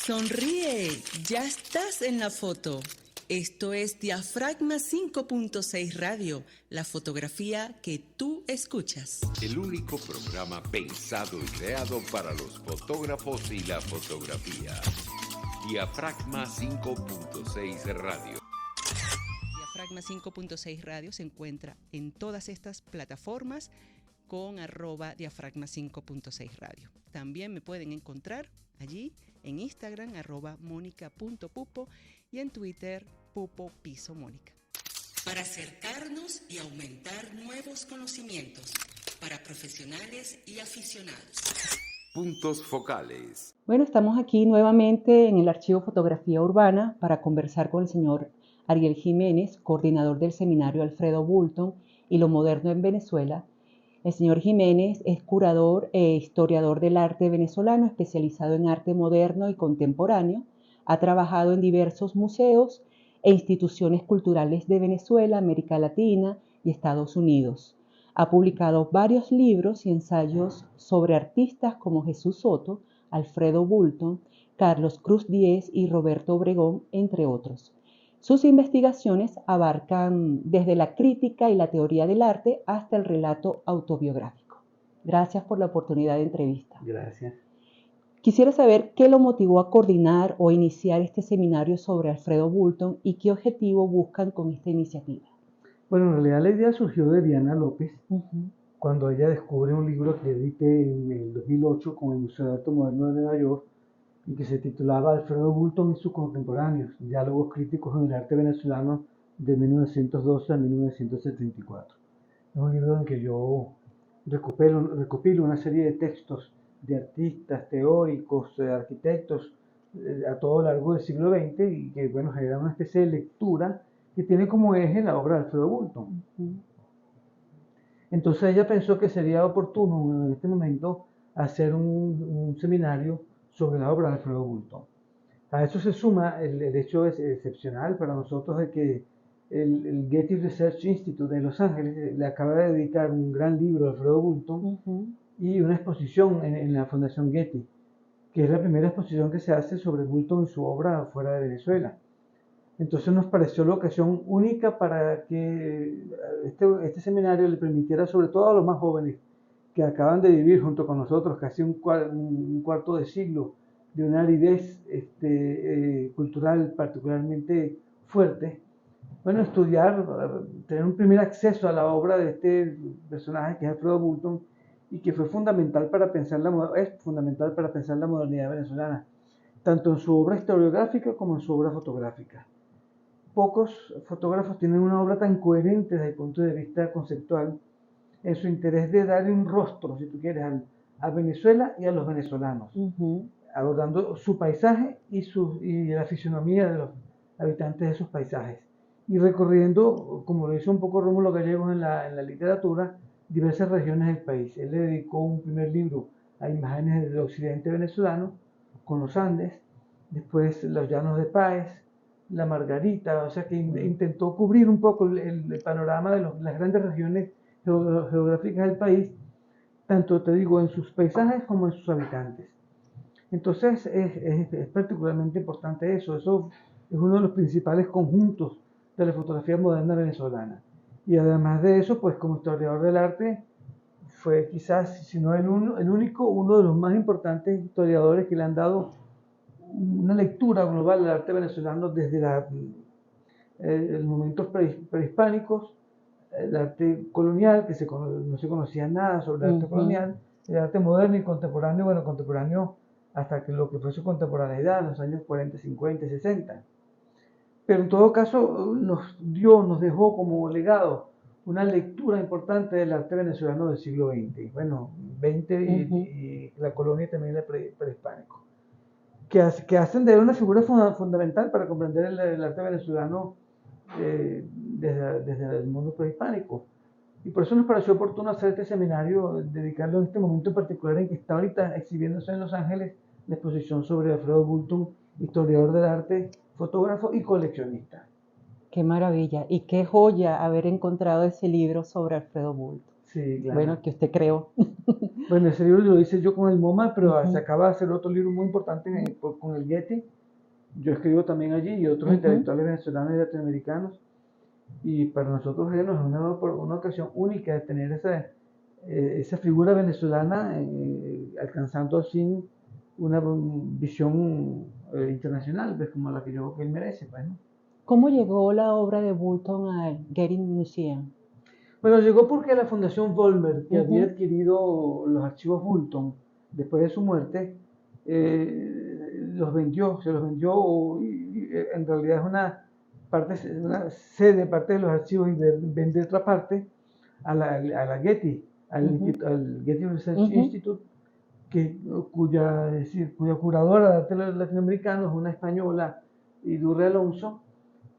Sonríe, ya estás en la foto. Esto es Diafragma 5.6 Radio, la fotografía que tú escuchas. El único programa pensado y creado para los fotógrafos y la fotografía. Diafragma 5.6 Radio. Diafragma 5.6 Radio se encuentra en todas estas plataformas con @Diafragma 5.6 Radio. También me pueden encontrar allí en Instagram @Mónica.pupo y en Twitter @Pupo_Mónica. Para acercarnos y aumentar nuevos conocimientos para profesionales y aficionados. Puntos focales. Bueno, estamos aquí nuevamente en el Archivo Fotografía Urbana para conversar con el señor Ariel Jiménez, coordinador del seminario Alfredo Bulton y lo moderno en Venezuela. El señor Jiménez es curador e historiador del arte venezolano, especializado en arte moderno y contemporáneo. Ha trabajado en diversos museos e instituciones culturales de Venezuela, América Latina y Estados Unidos. Ha publicado varios libros y ensayos sobre artistas como Jesús Soto, Alfredo Bulton, Carlos Cruz Diez y Roberto Obregón, entre otros. Sus investigaciones abarcan desde la crítica y la teoría del arte hasta el relato autobiográfico. Gracias por la oportunidad de entrevista. Gracias. Quisiera saber qué lo motivó a coordinar o iniciar este seminario sobre Alfredo Bulton y qué objetivo buscan con esta iniciativa. Bueno, en realidad la idea surgió de Diana López, cuando ella descubre un libro que edité en el 2008 con el Museo de Arte Moderno de Nueva York y que se titulaba Alfredo Bulton y sus contemporáneos, diálogos críticos en el arte venezolano de 1912 a 1974. Es un libro en que yo recopilo una serie de textos de artistas, teóricos, arquitectos a todo lo largo del siglo XX y que, bueno, genera una especie de lectura que tiene como eje la obra de Alfredo Bulton. Entonces ella pensó que sería oportuno en este momento hacer un seminario sobre la obra de Alfredo Bulton. A eso se suma el hecho excepcional para nosotros de que el Getty Research Institute de Los Ángeles le acaba de dedicar un gran libro a Alfredo Bulton y una exposición en la Fundación Getty, que es la primera exposición que se hace sobre Bulton y su obra fuera de Venezuela. Entonces nos pareció la ocasión única para que este seminario le permitiera, sobre todo a los más jóvenes, que acaban de vivir junto con nosotros casi un cuarto de siglo de una aridez cultural particularmente fuerte, bueno, estudiar, tener un primer acceso a la obra de este personaje que es Alfredo Bulton y que fue fundamental para pensar es fundamental para pensar la modernidad venezolana, tanto en su obra historiográfica como en su obra fotográfica. Pocos fotógrafos tienen una obra tan coherente desde el punto de vista conceptual en su interés de darle un rostro, si tú quieres, a Venezuela y a los venezolanos, abordando su paisaje y la fisonomía de los habitantes de esos paisajes, y recorriendo, como lo hizo un poco Rómulo Gallegos en la literatura, diversas regiones del país. Él le dedicó un primer libro a imágenes del occidente venezolano, con los Andes, después los Llanos de Páez, la Margarita, o sea que intentó cubrir un poco el panorama de las grandes regiones geográficas del país, tanto te digo en sus paisajes como en sus habitantes. Entonces es particularmente importante eso es uno de los principales conjuntos de la fotografía moderna venezolana. Y además de eso, pues como historiador del arte, fue quizás, si no el único, uno de los más importantes historiadores que le han dado una lectura global del arte venezolano desde los momentos prehispánicos, el arte colonial, que no se conocía nada sobre el arte colonial, el arte moderno y contemporáneo, bueno, contemporáneo hasta que lo que fue su contemporaneidad, en los años 40, 50 y 60. Pero en todo caso nos dejó como legado una lectura importante del arte venezolano del siglo XX, bueno, XX y la colonia y también el prehispánico, que hacen de él una figura fundamental para comprender el arte venezolano desde el mundo prehispánico. Y por eso nos pareció oportuno hacer este seminario, dedicarlo en este momento en particular en que está ahorita exhibiéndose en Los Ángeles la exposición sobre Alfredo Bulton, historiador del arte, fotógrafo y coleccionista. Qué maravilla y qué joya haber encontrado ese libro sobre Alfredo Bulton. Sí, claro. Bueno, que usted creó. Bueno, ese libro lo hice yo con el MoMA, pero Ujú. se acaba de hacer otro libro muy importante con el Getty. Yo escribo también allí y otros Ujú. intelectuales venezolanos y latinoamericanos. Y para nosotros es una ocasión única de tener esa figura venezolana alcanzando así una visión internacional, pues, como la que yo creo que él merece, pues, ¿no? ¿Cómo llegó la obra de Boulton al Getty Museum? Bueno, llegó porque la Fundación Vollmer, que había Ujú. adquirido los archivos Boulton después de su muerte, se los vendió, en realidad es una sede, parte de los archivos, y vende otra parte a la Getty, Ujú. al Getty Research Ujú. Institute, es decir, cuya curadora de arte latinoamericano es una española, Idurre Alonso,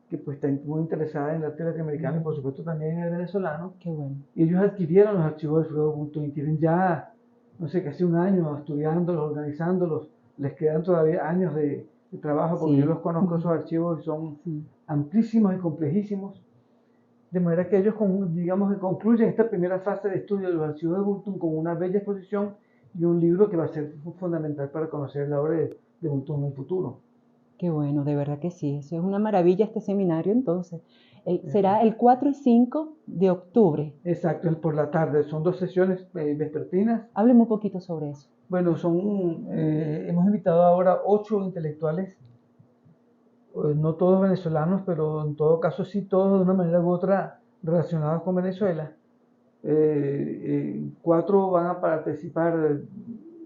que pues está muy interesada en el arte latinoamericano y por supuesto también en el venezolano. Qué bueno. Y ellos adquirieron los archivos de Alfredo Boulton y tienen ya, no sé, casi un año estudiándolos, organizándolos. Les quedan todavía años de trabajo porque yo Sí. los conozco esos archivos y son Sí. amplísimos y complejísimos. De manera que ellos, digamos, que concluyen esta primera fase de estudio de los archivos de Boulton con una bella exposición y un libro que va a ser fundamental para conocer la obra de Boulton en el futuro. Qué bueno, de verdad que sí. Eso es una maravilla este seminario entonces. Eso. Será el 4 y 5 de octubre. Exacto, es por la tarde. Son dos sesiones vespertinas. Hábleme un poquito sobre eso. Bueno, hemos invitado ahora 8 intelectuales, no todos venezolanos, pero en todo caso sí todos de una manera u otra relacionados con Venezuela. 4 van a participar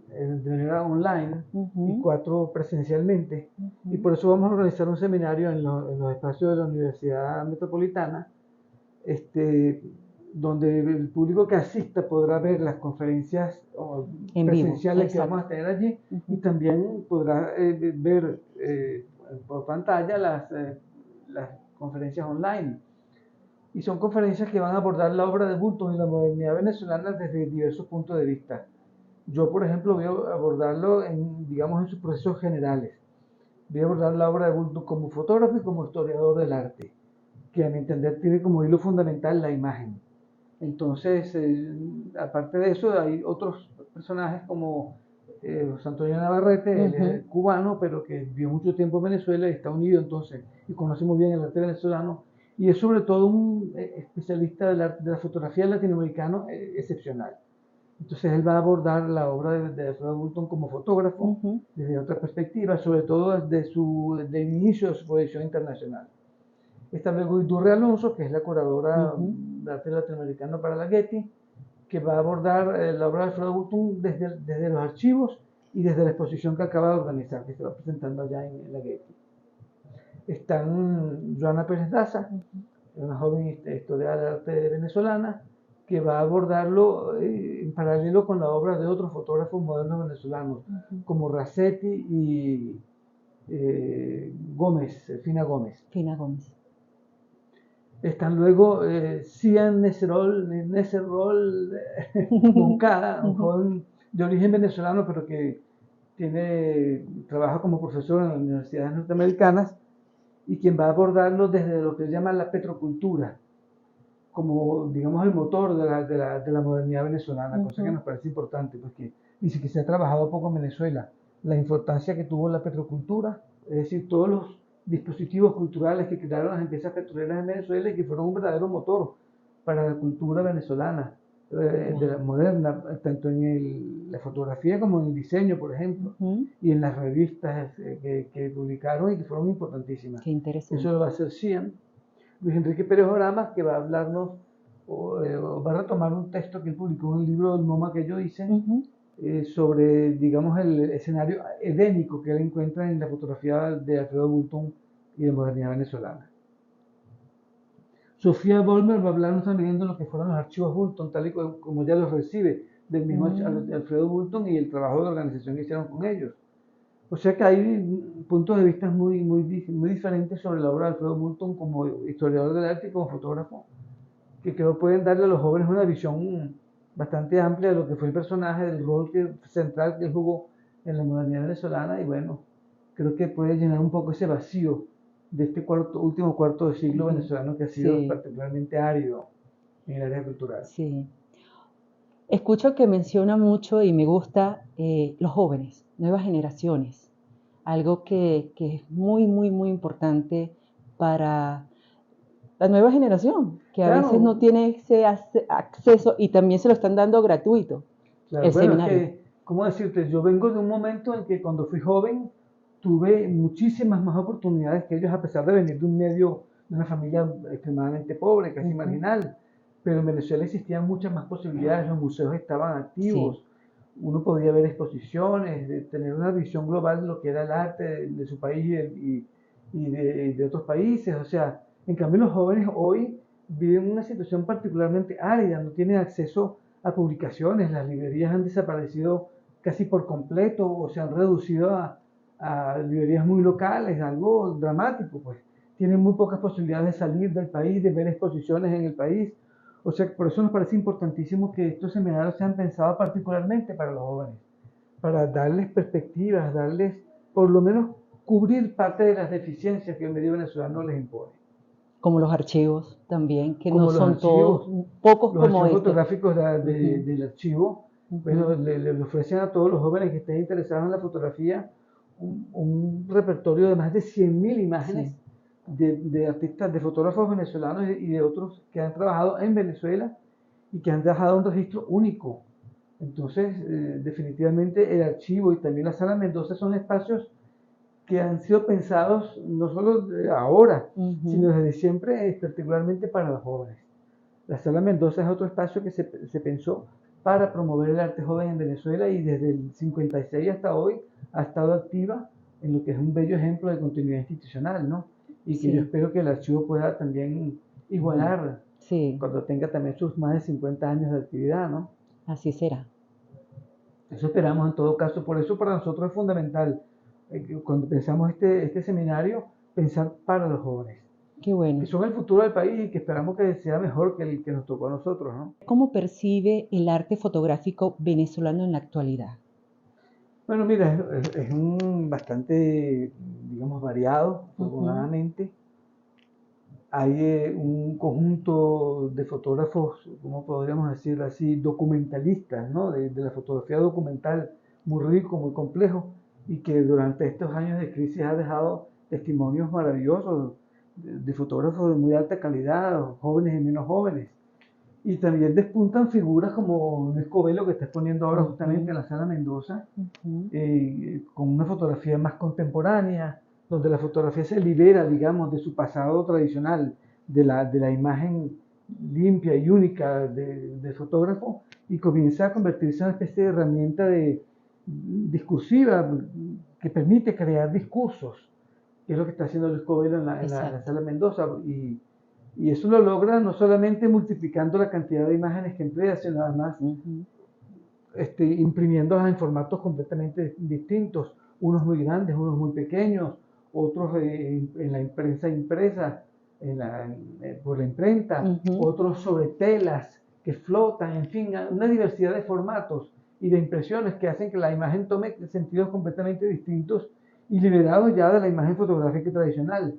de manera online y Ujú. 4 presencialmente. Y Ujú. por eso vamos a organizar un seminario en los espacios de la Universidad Metropolitana, este, donde el público que asista podrá ver las conferencias En vivo, presenciales que vamos exacto. a tener allí y Ujú. también podrá ver por pantalla las conferencias online. Y son conferencias que van a abordar la obra de Boulton y la modernidad venezolana desde diversos puntos de vista. Yo, por ejemplo, voy a abordarlo digamos, en sus procesos generales. Voy a abordar la obra de Boulton como fotógrafo y como historiador del arte, que a mi entender tiene como hilo fundamental la imagen. Entonces, aparte de eso, hay otros personajes como José Antonio Navarrete, él Ujú. es cubano, pero que vivió mucho tiempo en Venezuela y está unido entonces, y conoce muy bien el arte venezolano, y es sobre todo un especialista de la fotografía latinoamericana excepcional. Entonces él va a abordar la obra de Alfredo Boulton como fotógrafo Ujú. desde otra perspectiva, sobre todo desde el inicio de su proyección internacional. Está luego Idurre Alonso, que es la curadora Ujú. de arte latinoamericano para la Getty, que va a abordar la obra de Alfredo Boulton desde los archivos y desde la exposición que acaba de organizar, que se va presentando allá en la Getty. Están Joana Pérez Daza, Ujú. una joven historiadora de arte venezolana, que va a abordarlo en paralelo con la obra de otros fotógrafos modernos venezolanos, Ujú. como Racetti y Gómez, Fina Gómez. Fina Gómez. Están luego Cian Neserol Moncada, un Ujú. joven de origen venezolano, pero que trabaja como profesor en las universidades norteamericanas, y quien va a abordarlo desde lo que se llama la petrocultura, como, digamos, el motor de la modernidad venezolana, cosa que Ujú. nos parece importante, porque dice que se ha trabajado poco en Venezuela, la importancia que tuvo la petrocultura, es decir, todos los dispositivos culturales que crearon las empresas petroleras en Venezuela y que fueron un verdadero motor para la cultura venezolana, de la Claro. moderna, tanto en la fotografía como en el diseño, por ejemplo, Ujú. y en las revistas que publicaron y que fueron importantísimas. Qué Eso interesante. lo va a hacer Cian. Luis Enrique Pérez Oramas, que va a hablarnos, va a retomar un texto que él publicó en el libro del MoMA que yo hice, Ujú. sobre, digamos, el escenario edénico que él encuentra en la fotografía de Alfredo Boulton y de modernidad venezolana. Sofía Vollmer va a hablarnos también de lo que fueron los archivos Boulton, tal y como ya los recibe del mismo Mm. Alfredo Boulton y el trabajo de organización que hicieron con ellos. O sea que hay puntos de vista muy diferentes sobre la obra de Alfredo Boulton como historiador del arte y como fotógrafo, que creo pueden darle a los jóvenes una visión bastante amplia de lo que fue el personaje, del rol central que jugó en la modernidad venezolana, y bueno, creo que puede llenar un poco ese vacío de este último cuarto de siglo Ujú. venezolano, que ha sido Sí, particularmente árido en el área cultural. sí. Escucho que menciona mucho y me gusta los jóvenes, nuevas generaciones, algo que es muy, muy, muy importante para la nueva generación, que a veces no Claro, tiene ese acceso y también se lo están dando gratuito, claro, el bueno, es seminario. que, ¿cómo decirte? Yo vengo de un momento en que cuando fui joven tuve muchísimas más oportunidades que ellos, a pesar de venir de un medio, de una familia extremadamente pobre, casi Ujú. marginal. Pero en Venezuela existían muchas más posibilidades, los museos estaban Sí, activos, uno podía ver exposiciones, de tener una visión global de lo que era el arte de su país y de otros países. O sea, en cambio los jóvenes hoy viven una situación particularmente árida, no tienen acceso a publicaciones, las librerías han desaparecido casi por completo o se han reducido a librerías muy locales, algo dramático, pues. Tienen muy pocas posibilidades de salir del país, de ver exposiciones en el país. O sea, por eso nos parece importantísimo que estos seminarios sean pensados particularmente para los jóvenes, para darles perspectivas, darles, por lo menos, cubrir parte de las deficiencias que el medio venezolano les impone. como los archivos también, que no Como son todos, pocos los como archivos este. fotográficos Ujú, del archivo, ujú. bueno, le ofrecen a todos los jóvenes que estén interesados en la fotografía un repertorio de más de 100.000 imágenes Sí, de artistas, de fotógrafos venezolanos y de otros que han trabajado en Venezuela y que han dejado un registro único. Entonces, definitivamente el archivo y también la Sala Mendoza son espacios que han sido pensados no solo de ahora, ujú. sino desde siempre, particularmente para los jóvenes. La Sala Mendoza es otro espacio que se pensó para promover el arte joven en Venezuela y desde el 56 hasta hoy ha estado activa en lo que es un bello ejemplo de continuidad institucional, ¿no? Y que yo Sí, espero que el archivo pueda también igualar sí, cuando tenga también sus más de 50 años de actividad, ¿no? así será. Eso esperamos en todo caso. Por eso para nosotros es fundamental, cuando pensamos este seminario, pensar para los jóvenes, Qué que bueno. son el futuro del país y que esperamos que sea mejor que el que nos tocó a nosotros, ¿no? ¿Cómo percibe el arte fotográfico venezolano en la actualidad? Bueno, mira, es un bastante, digamos, variado, Ujú. afortunadamente. Hay un conjunto de fotógrafos, ¿cómo podríamos decirlo así? Documentalistas, ¿no? De la fotografía documental, muy rico, muy complejo, y que durante estos años de crisis ha dejado testimonios maravillosos de fotógrafos de muy alta calidad, jóvenes y menos jóvenes. Y también despuntan figuras como Luis Covelo, que está exponiendo ahora justamente Ujú, en la Sala Mendoza, ujú. con una fotografía más contemporánea, donde la fotografía se libera, digamos, de su pasado tradicional, de la imagen limpia y única del fotógrafo, y comienza a convertirse en una especie de herramienta discursiva que permite crear discursos, que es lo que está haciendo Luis Covelo en la Exacto. Sala Mendoza. Y eso lo logra no solamente multiplicando la cantidad de imágenes que emplea, sino además Ujú. imprimiéndolas en formatos completamente distintos, unos muy grandes, unos muy pequeños, otros en la prensa impresa, por la imprenta, Ujú. otros sobre telas que flotan, en fin, una diversidad de formatos y de impresiones que hacen que la imagen tome sentidos completamente distintos y liberados ya de la imagen fotográfica tradicional.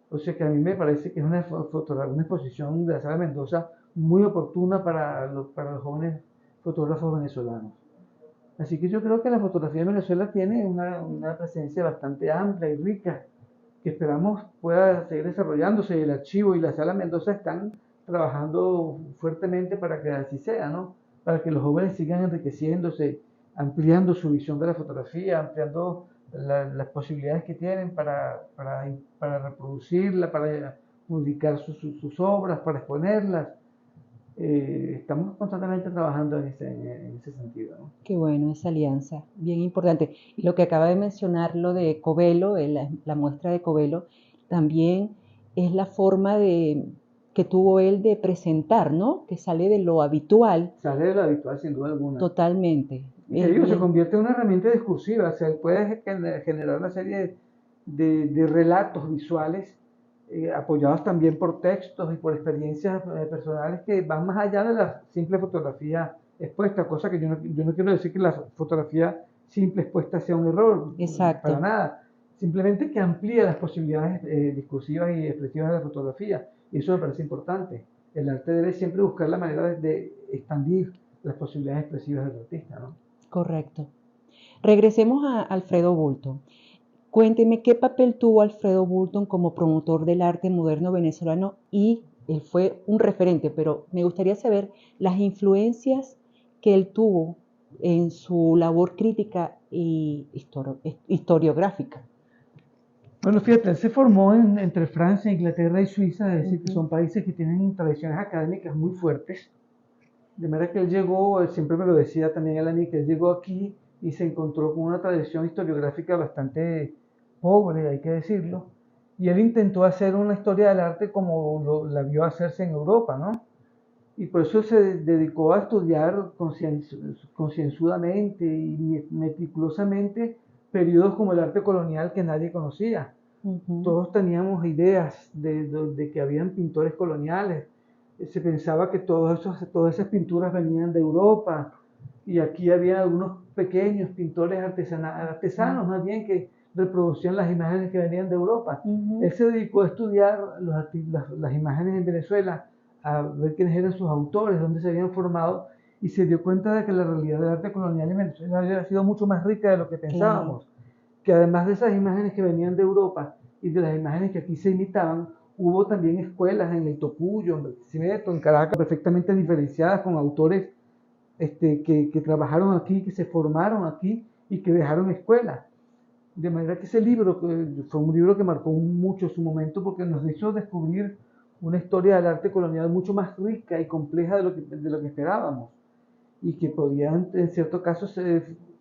O sea que a mí me parece que es una exposición de la Sala Mendoza muy oportuna para los jóvenes fotógrafos venezolanos. Así que yo creo que la fotografía en Venezuela tiene una presencia bastante amplia y rica, que esperamos pueda seguir desarrollándose. El archivo y la Sala Mendoza están trabajando fuertemente para que así sea, ¿no? Para que los jóvenes sigan enriqueciéndose, ampliando su visión de la fotografía, ampliando las posibilidades que tienen para reproducirla, para publicar sus obras, para exponerlas. Estamos constantemente trabajando en ese sentido, ¿no? Qué bueno esa alianza, bien importante. Y lo que acaba de mencionar, lo de Covelo, la muestra de Covelo, también es la forma que tuvo él de presentar, ¿no? Que sale de lo habitual Sale de lo habitual sin duda alguna. totalmente. Y te Es digo, se bien, convierte en una herramienta discursiva, o sea, puede generar una serie de relatos visuales apoyados también por textos y por experiencias personales que van más allá de la simple fotografía expuesta, cosa que yo no quiero decir que la fotografía simple expuesta sea un error, para exacto, nada, simplemente que amplía las posibilidades discursivas y expresivas de la fotografía, y eso me parece importante. El arte debe siempre buscar la manera de expandir las posibilidades expresivas del artista, ¿no? Correcto. Regresemos a Alfredo Bulton. Cuénteme qué papel tuvo Alfredo Bulton como promotor del arte moderno venezolano, y él fue un referente, pero me gustaría saber las influencias que él tuvo en su labor crítica y historiográfica. Bueno, fíjate, él se formó entre Francia, Inglaterra y Suiza, es decir, que son países que tienen tradiciones académicas muy fuertes. De manera que él llegó, él siempre me lo decía también él a mí, que él llegó aquí y se encontró con una tradición historiográfica bastante pobre, hay que decirlo, y él intentó hacer una historia del arte como la vio hacerse en Europa, ¿no? Y por eso se dedicó a estudiar concienzudamente y meticulosamente periodos como el arte colonial que nadie conocía. Todos teníamos ideas de que habían pintores coloniales. Se pensaba que todas esas pinturas venían de Europa, y aquí había algunos pequeños pintores artesanos más bien, que reproducían las imágenes que venían de Europa. Él se dedicó a estudiar las imágenes en Venezuela, a ver quiénes eran sus autores, dónde se habían formado, y se dio cuenta de que la realidad del arte colonial en Venezuela había sido mucho más rica de lo que pensábamos. Claro. Que además de esas imágenes que venían de Europa y de las imágenes que aquí se imitaban, hubo también escuelas en el Tocuyo, en Barquisimeto, en Caracas, perfectamente diferenciadas, con autores que trabajaron aquí, que se formaron aquí y que dejaron escuelas. De manera que ese libro fue un libro que marcó mucho su momento, porque nos hizo descubrir una historia del arte colonial mucho más rica y compleja de lo que esperábamos, y que podían en ciertos casos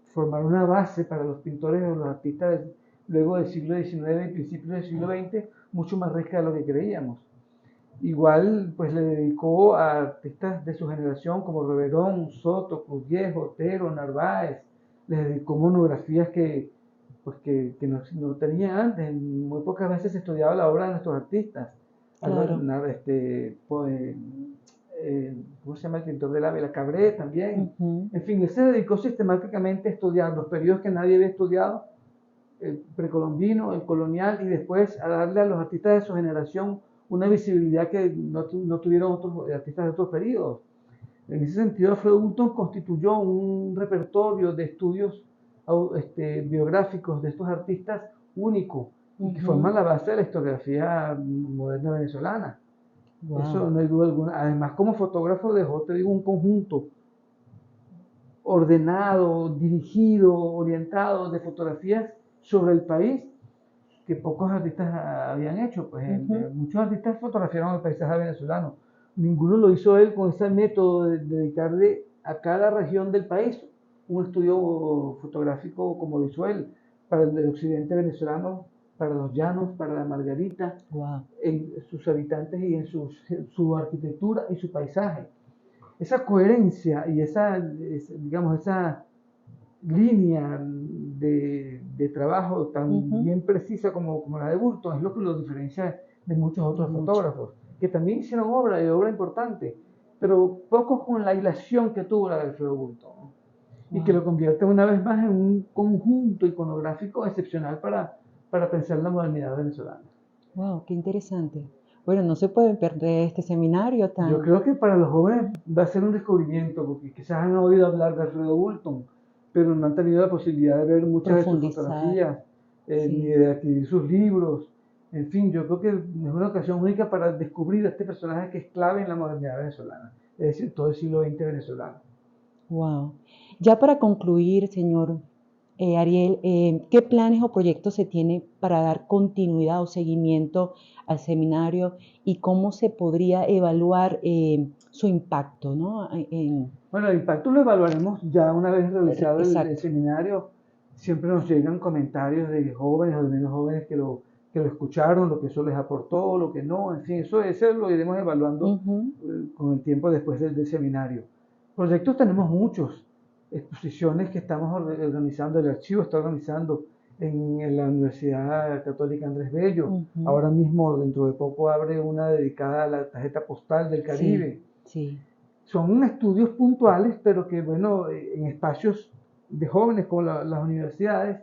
formar una base para los pintores o los artistas luego del siglo XIX y principios del siglo XX, mucho más rica de lo que creíamos. Igual pues le dedicó a artistas de su generación como Reverón, Soto, Cruz Viejo, Otero, Narváez. Les dedicó monografías que no tenían antes. Muy pocas veces se estudiaba la obra de nuestros artistas. Claro. ¿Cómo se llama el pintor del Ávila? Cabré también. En fin, él se dedicó sistemáticamente a estudiar los periodos que nadie había estudiado, el precolombino, el colonial, y después a darle a los artistas de su generación una visibilidad que no tuvieron otros artistas de otros periodos. En ese sentido, Alfredo Bulton constituyó un repertorio de estudios biográficos de estos artistas único, y que forman la base de la historiografía moderna venezolana. Wow. Eso no hay duda alguna. Además, como fotógrafo dejó, te digo, un conjunto ordenado, dirigido, orientado de fotografías sobre el país que pocos artistas habían hecho. Pues muchos artistas fotografiaron el paisaje venezolano. Ninguno lo hizo él con ese método de dedicarle a cada región del país un estudio fotográfico como lo hizo él, para el occidente venezolano, para los llanos, para la Margarita, wow, en sus habitantes y en su arquitectura y su paisaje. Esa coherencia y esa línea de trabajo tan bien precisa como la de Bulton es lo que lo diferencia de muchos otros fotógrafos, que también hicieron obra importante, pero pocos con la hilación que tuvo la de Alfredo Bulton, y que lo convierte una vez más en un conjunto iconográfico excepcional para pensar la modernidad venezolana. Wow, qué interesante. Bueno, no se puede perder este seminario tan... Yo creo que para los jóvenes va a ser un descubrimiento, porque quizás han oído hablar de Alfredo Bulton, pero no han tenido la posibilidad de ver muchas de sus fotografías, ni de adquirir sus libros. En fin, yo creo que es una ocasión única para descubrir a este personaje que es clave en la modernidad venezolana, es decir, todo el siglo XX venezolano. Wow. Ya para concluir, señor Ariel, ¿qué planes o proyectos se tiene para dar continuidad o seguimiento al seminario, y cómo se podría evaluar su impacto, ¿no? Bueno, el impacto lo evaluaremos ya una vez realizado el seminario. Siempre nos llegan comentarios de jóvenes o de menos jóvenes que lo escucharon, lo que eso les aportó, lo que no, en fin, eso lo iremos evaluando con el tiempo después del seminario. Proyectos tenemos muchos, exposiciones que estamos organizando, el archivo está organizando en la Universidad Católica Andrés Bello. Ahora mismo, dentro de poco, abre una dedicada a la tarjeta postal del Caribe. Sí. Son estudios puntuales, pero que, bueno, en espacios de jóvenes como las universidades,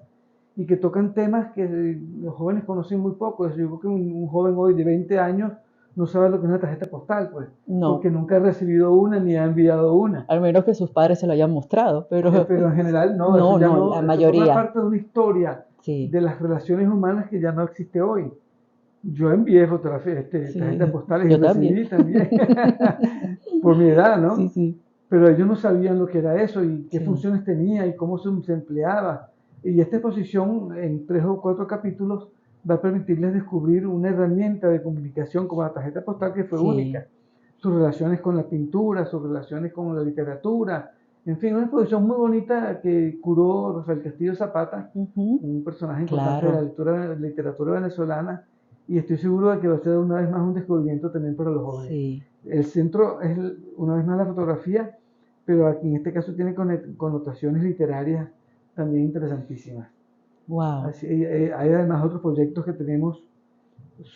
y que tocan temas que los jóvenes conocen muy poco. Yo creo que un joven hoy de 20 años no sabe lo que es una tarjeta postal, pues, No, porque nunca ha recibido una ni ha enviado una. al menos que sus padres se lo hayan mostrado, pero Pero en general no, no, eso ya no, no, la eso mayoría. forma parte de una historia Sí, de las relaciones humanas que ya no existe hoy. Yo envié fotografías, sí, tarjetas postales y yo también. recibí también, por mi edad, ¿no? Sí, sí, Pero ellos no sabían lo que era eso y qué sí. funciones tenía y cómo se empleaba. Y esta exposición en 3 o 4 capítulos va a permitirles descubrir una herramienta de comunicación como la tarjeta postal que fue Sí. única. Sus relaciones con la pintura, sus relaciones con la literatura, en fin, una exposición muy bonita que curó Rafael Castillo Zapata, Ujú, un personaje importante de claro, la literatura venezolana, y estoy seguro de que va a ser una vez más un descubrimiento también para los jóvenes. sí. El centro es una vez más la fotografía, pero aquí en este caso tiene connotaciones literarias también interesantísimas. Wow. Así, hay además otros proyectos que tenemos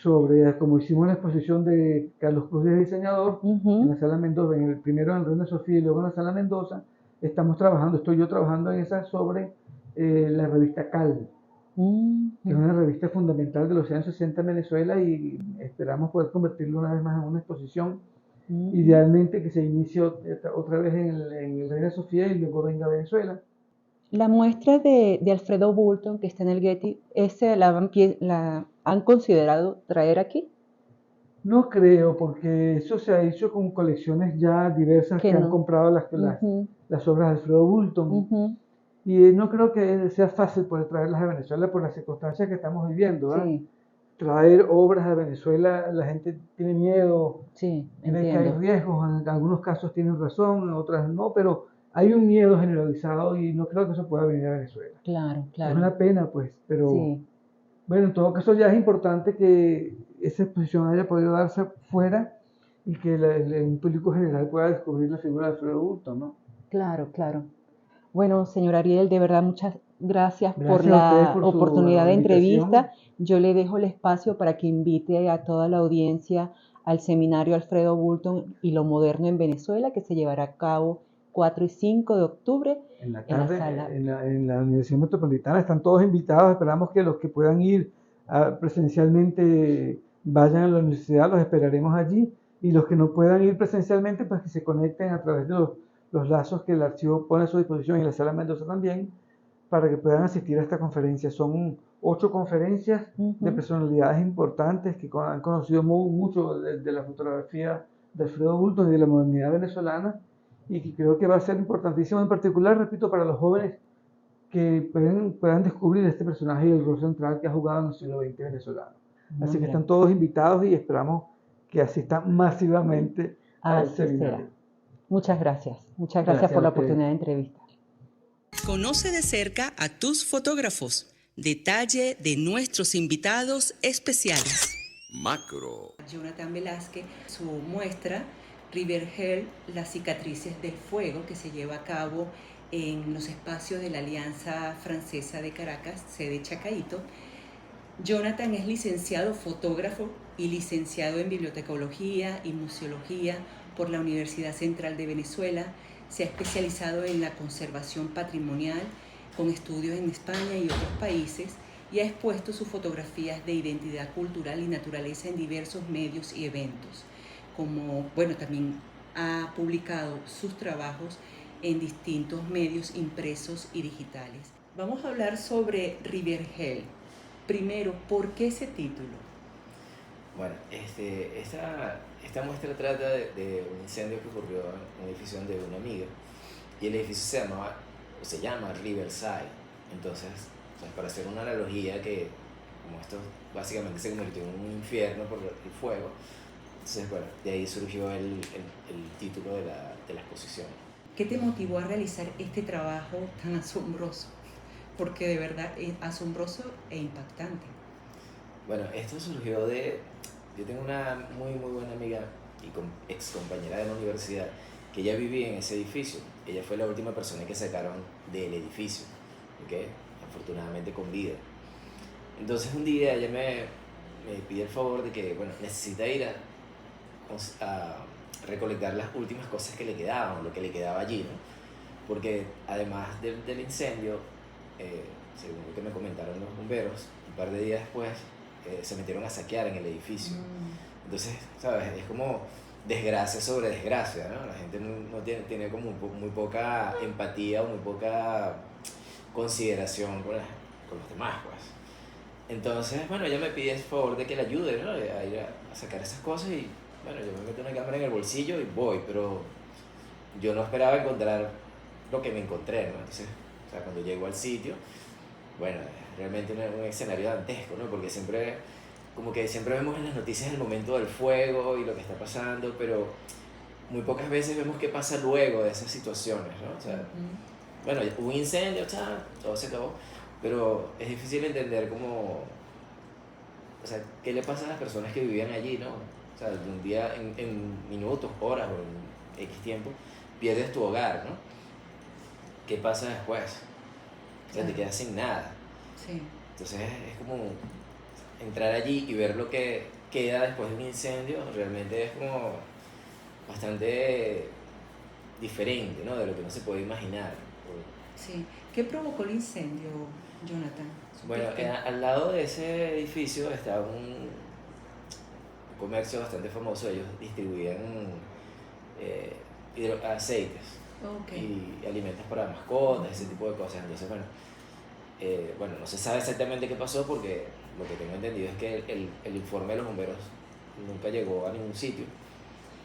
sobre, como hicimos la exposición de Carlos Cruz de diseñador en la Ujú, sala Mendoza, en el primero en el Reina Sofía y luego en la sala Mendoza, estoy yo trabajando en esa sobre la revista Cal, que es ujú, una revista fundamental de los años 60 en Venezuela y esperamos poder convertirlo una vez más en una exposición. ujú. Idealmente que se inicie otra vez en el Reina Sofía y luego venga a Venezuela. La muestra de Alfredo Bulton que está en el Getty, ¿ese la han considerado traer aquí? No creo, porque eso se ha hecho con colecciones ya diversas Que que han no. comprado Ujú, las obras de Alfredo Bulton. ujú, Y no creo que sea fácil poder traerlas a Venezuela por las circunstancias que estamos viviendo, ¿verdad? sí, Traer obras a Venezuela, la gente tiene miedo, sí, cree que hay entiendo. riesgos, en algunos casos tienen razón, en otras no, pero hay un miedo generalizado y no creo que eso pueda venir a Venezuela. Claro, Es claro. una pena, pues, pero Sí, bueno, en todo caso ya es importante que esa exposición haya podido darse fuera y que un público general pueda descubrir la figura de Alfredo Bulton, ¿no? claro, claro. Bueno, señor Ariel, de verdad muchas gracias por Gracias a ustedes la por oportunidad su de invitación. entrevista. Yo le dejo el espacio para que invite a toda la audiencia al seminario Alfredo Bulton y lo moderno en Venezuela, que se llevará a cabo 4 y 5 de octubre En la en la tarde, sala. en la Universidad Metropolitana, están todos invitados. Esperamos que los que puedan ir presencialmente vayan a la universidad, los esperaremos allí. Y los que no puedan ir presencialmente, pues que se conecten a través de los lazos que el archivo pone a su disposición y la sala Mendoza también, para que puedan asistir a esta conferencia. Son 8 conferencias de Ujú, personalidades importantes que han conocido mucho de la fotografía de Alfredo Bulton y de la modernidad venezolana, y que creo que va a ser importantísimo, en particular, repito, para los jóvenes que puedan descubrir este personaje y el rol central que ha jugado en el siglo XX venezolano. no, Así que mira, están todos invitados y esperamos que asistan masivamente al así será. seminario. Muchas gracias Gracias por a la ustedes. oportunidad de entrevista. Conoce de cerca a tus fotógrafos. Detalle de nuestros invitados especiales. Macro. Jonathan Velázquez, su muestra River Hell, las cicatrices del fuego, que se lleva a cabo en los espacios de la Alianza Francesa de Caracas, sede Chacaíto. Jonathan es licenciado fotógrafo y licenciado en bibliotecología y museología por la Universidad Central de Venezuela. Se ha especializado en la conservación patrimonial con estudios en España y otros países y ha expuesto sus fotografías de identidad cultural y naturaleza en diversos medios y eventos. También ha publicado sus trabajos en distintos medios impresos y digitales. Vamos a hablar sobre River Hell. Primero, ¿por qué ese título? Bueno, esta muestra trata de un incendio que ocurrió en un edificio de una amiga y el edificio se llama Riverside. Entonces, para hacer una analogía que como esto básicamente se convirtió en un infierno por el fuego, entonces bueno, de ahí surgió el título de la exposición. ¿Qué te motivó a realizar este trabajo tan asombroso? Porque de verdad es asombroso e impactante. Bueno, esto surgió yo tengo una muy buena amiga y ex compañera de la universidad que ella vivía en ese edificio. Ella fue la última persona que sacaron del edificio, ¿okay? Afortunadamente con vida. Entonces un día ella me pide el favor de que, bueno, necesita ir a recolectar las últimas cosas que le quedaban, lo que le quedaba allí, ¿no? Porque además del incendio, según lo que me comentaron los bomberos, un par de días después se metieron a saquear en el edificio. Entonces, ¿sabes? Es como desgracia sobre desgracia, ¿no? La gente no tiene como muy poca empatía o muy poca consideración con los demás, pues. Entonces, bueno, ella me pide el favor de que la ayude, ¿no? A ir a sacar esas cosas y, bueno, yo me meto una cámara en el bolsillo y voy, pero yo no esperaba encontrar lo que me encontré, ¿no? Entonces, o sea, cuando llego al sitio, bueno, es realmente un escenario dantesco, ¿no? Porque siempre, como que siempre vemos en las noticias el momento del fuego y lo que está pasando, pero muy pocas veces vemos qué pasa luego de esas situaciones, ¿no? O sea, bueno, hubo un incendio, todo se acabó, pero es difícil entender cómo, o sea, qué le pasa a las personas que vivían allí, ¿no? O sea, de un día en minutos, horas o en X tiempo, pierdes tu hogar, ¿no? ¿Qué pasa después? O sea, te quedas sin nada. Sí. Entonces es como entrar allí y ver lo que queda después de un incendio, realmente es como bastante diferente, ¿no? De lo que no se puede imaginar. Sí. ¿Qué provocó el incendio, Jonathan? Bueno, al lado de ese edificio estaba un comercio bastante famoso. Ellos distribuían aceites y alimentos para mascotas, ese tipo de cosas. Entonces, bueno, no se sabe exactamente qué pasó porque lo que tengo entendido es que el informe de los bomberos nunca llegó a ningún sitio.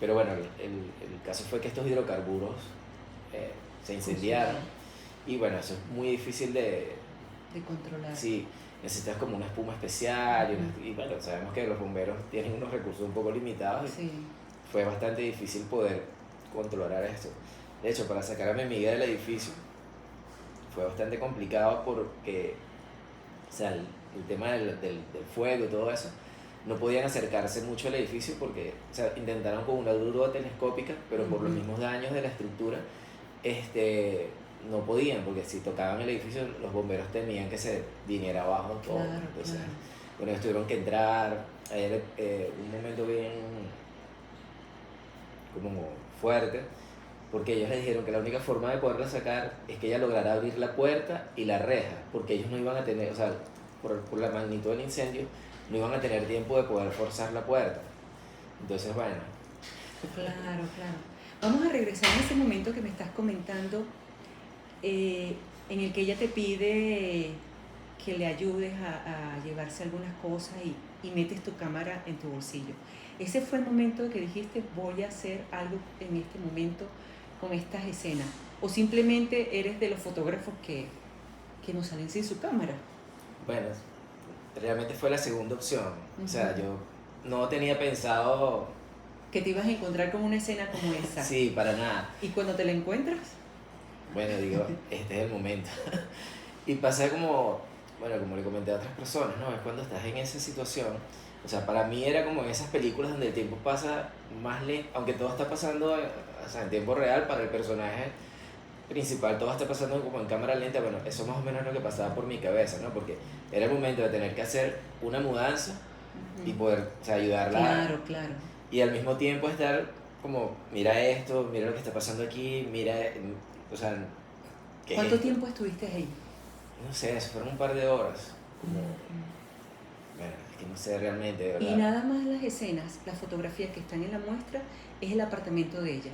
Pero bueno, el caso fue que estos hidrocarburos se incendiaron y bueno, eso es muy difícil de controlar. Sí, necesitas como una espuma especial y bueno, sabemos que los bomberos tienen unos recursos un poco limitados y fue bastante difícil poder controlar esto. De hecho, para sacar a mi amiga del edificio fue bastante complicado porque, o sea, el tema del fuego y todo eso, no podían acercarse mucho al edificio porque, o sea, intentaron con una grúa telescópica, pero por los mismos daños de la estructura, no podían, porque si tocaban el edificio, los bomberos temían que se viniera abajo todo. Claro, Entonces, claro. bueno, ellos tuvieron que entrar, un momento bien como fuerte, porque ellos les dijeron que la única forma de poderla sacar es que ella lograra abrir la puerta y la reja, porque ellos no iban a tener, o sea, por la magnitud del incendio, no iban a tener tiempo de poder forzar la puerta. Entonces, bueno. Claro. Vamos a regresar a ese momento que me estás comentando, en el que ella te pide que le ayudes a llevarse algunas cosas y metes tu cámara en tu bolsillo. Ese fue el momento que dijiste, voy a hacer algo en este momento con estas escenas. O simplemente eres de los fotógrafos que no salen sin su cámara. Bueno, realmente fue la segunda opción. O sea, yo no tenía pensado que te ibas a encontrar con una escena como esa. Sí, para nada. ¿Y cuando te la encuentras? Bueno, digo, este es el momento. Y pasa como le comenté a otras personas, ¿no? Es cuando estás en esa situación. O sea, para mí era como en esas películas donde el tiempo pasa más lento, aunque todo está pasando, o sea, en tiempo real para el personaje principal, todo está pasando como en cámara lenta. Bueno, eso más o menos es lo que pasaba por mi cabeza, ¿no? Porque era el momento de tener que hacer una mudanza y poder, o sea, ayudarla. Claro. Y al mismo tiempo estar como, mira esto, mira lo que está pasando aquí, mira, o sea, ¿cuánto tiempo estuviste ahí? No sé, eso fueron un par de horas. Bueno, es que no sé realmente, de verdad. Y nada más las escenas, las fotografías que están en la muestra, es el apartamento de ella.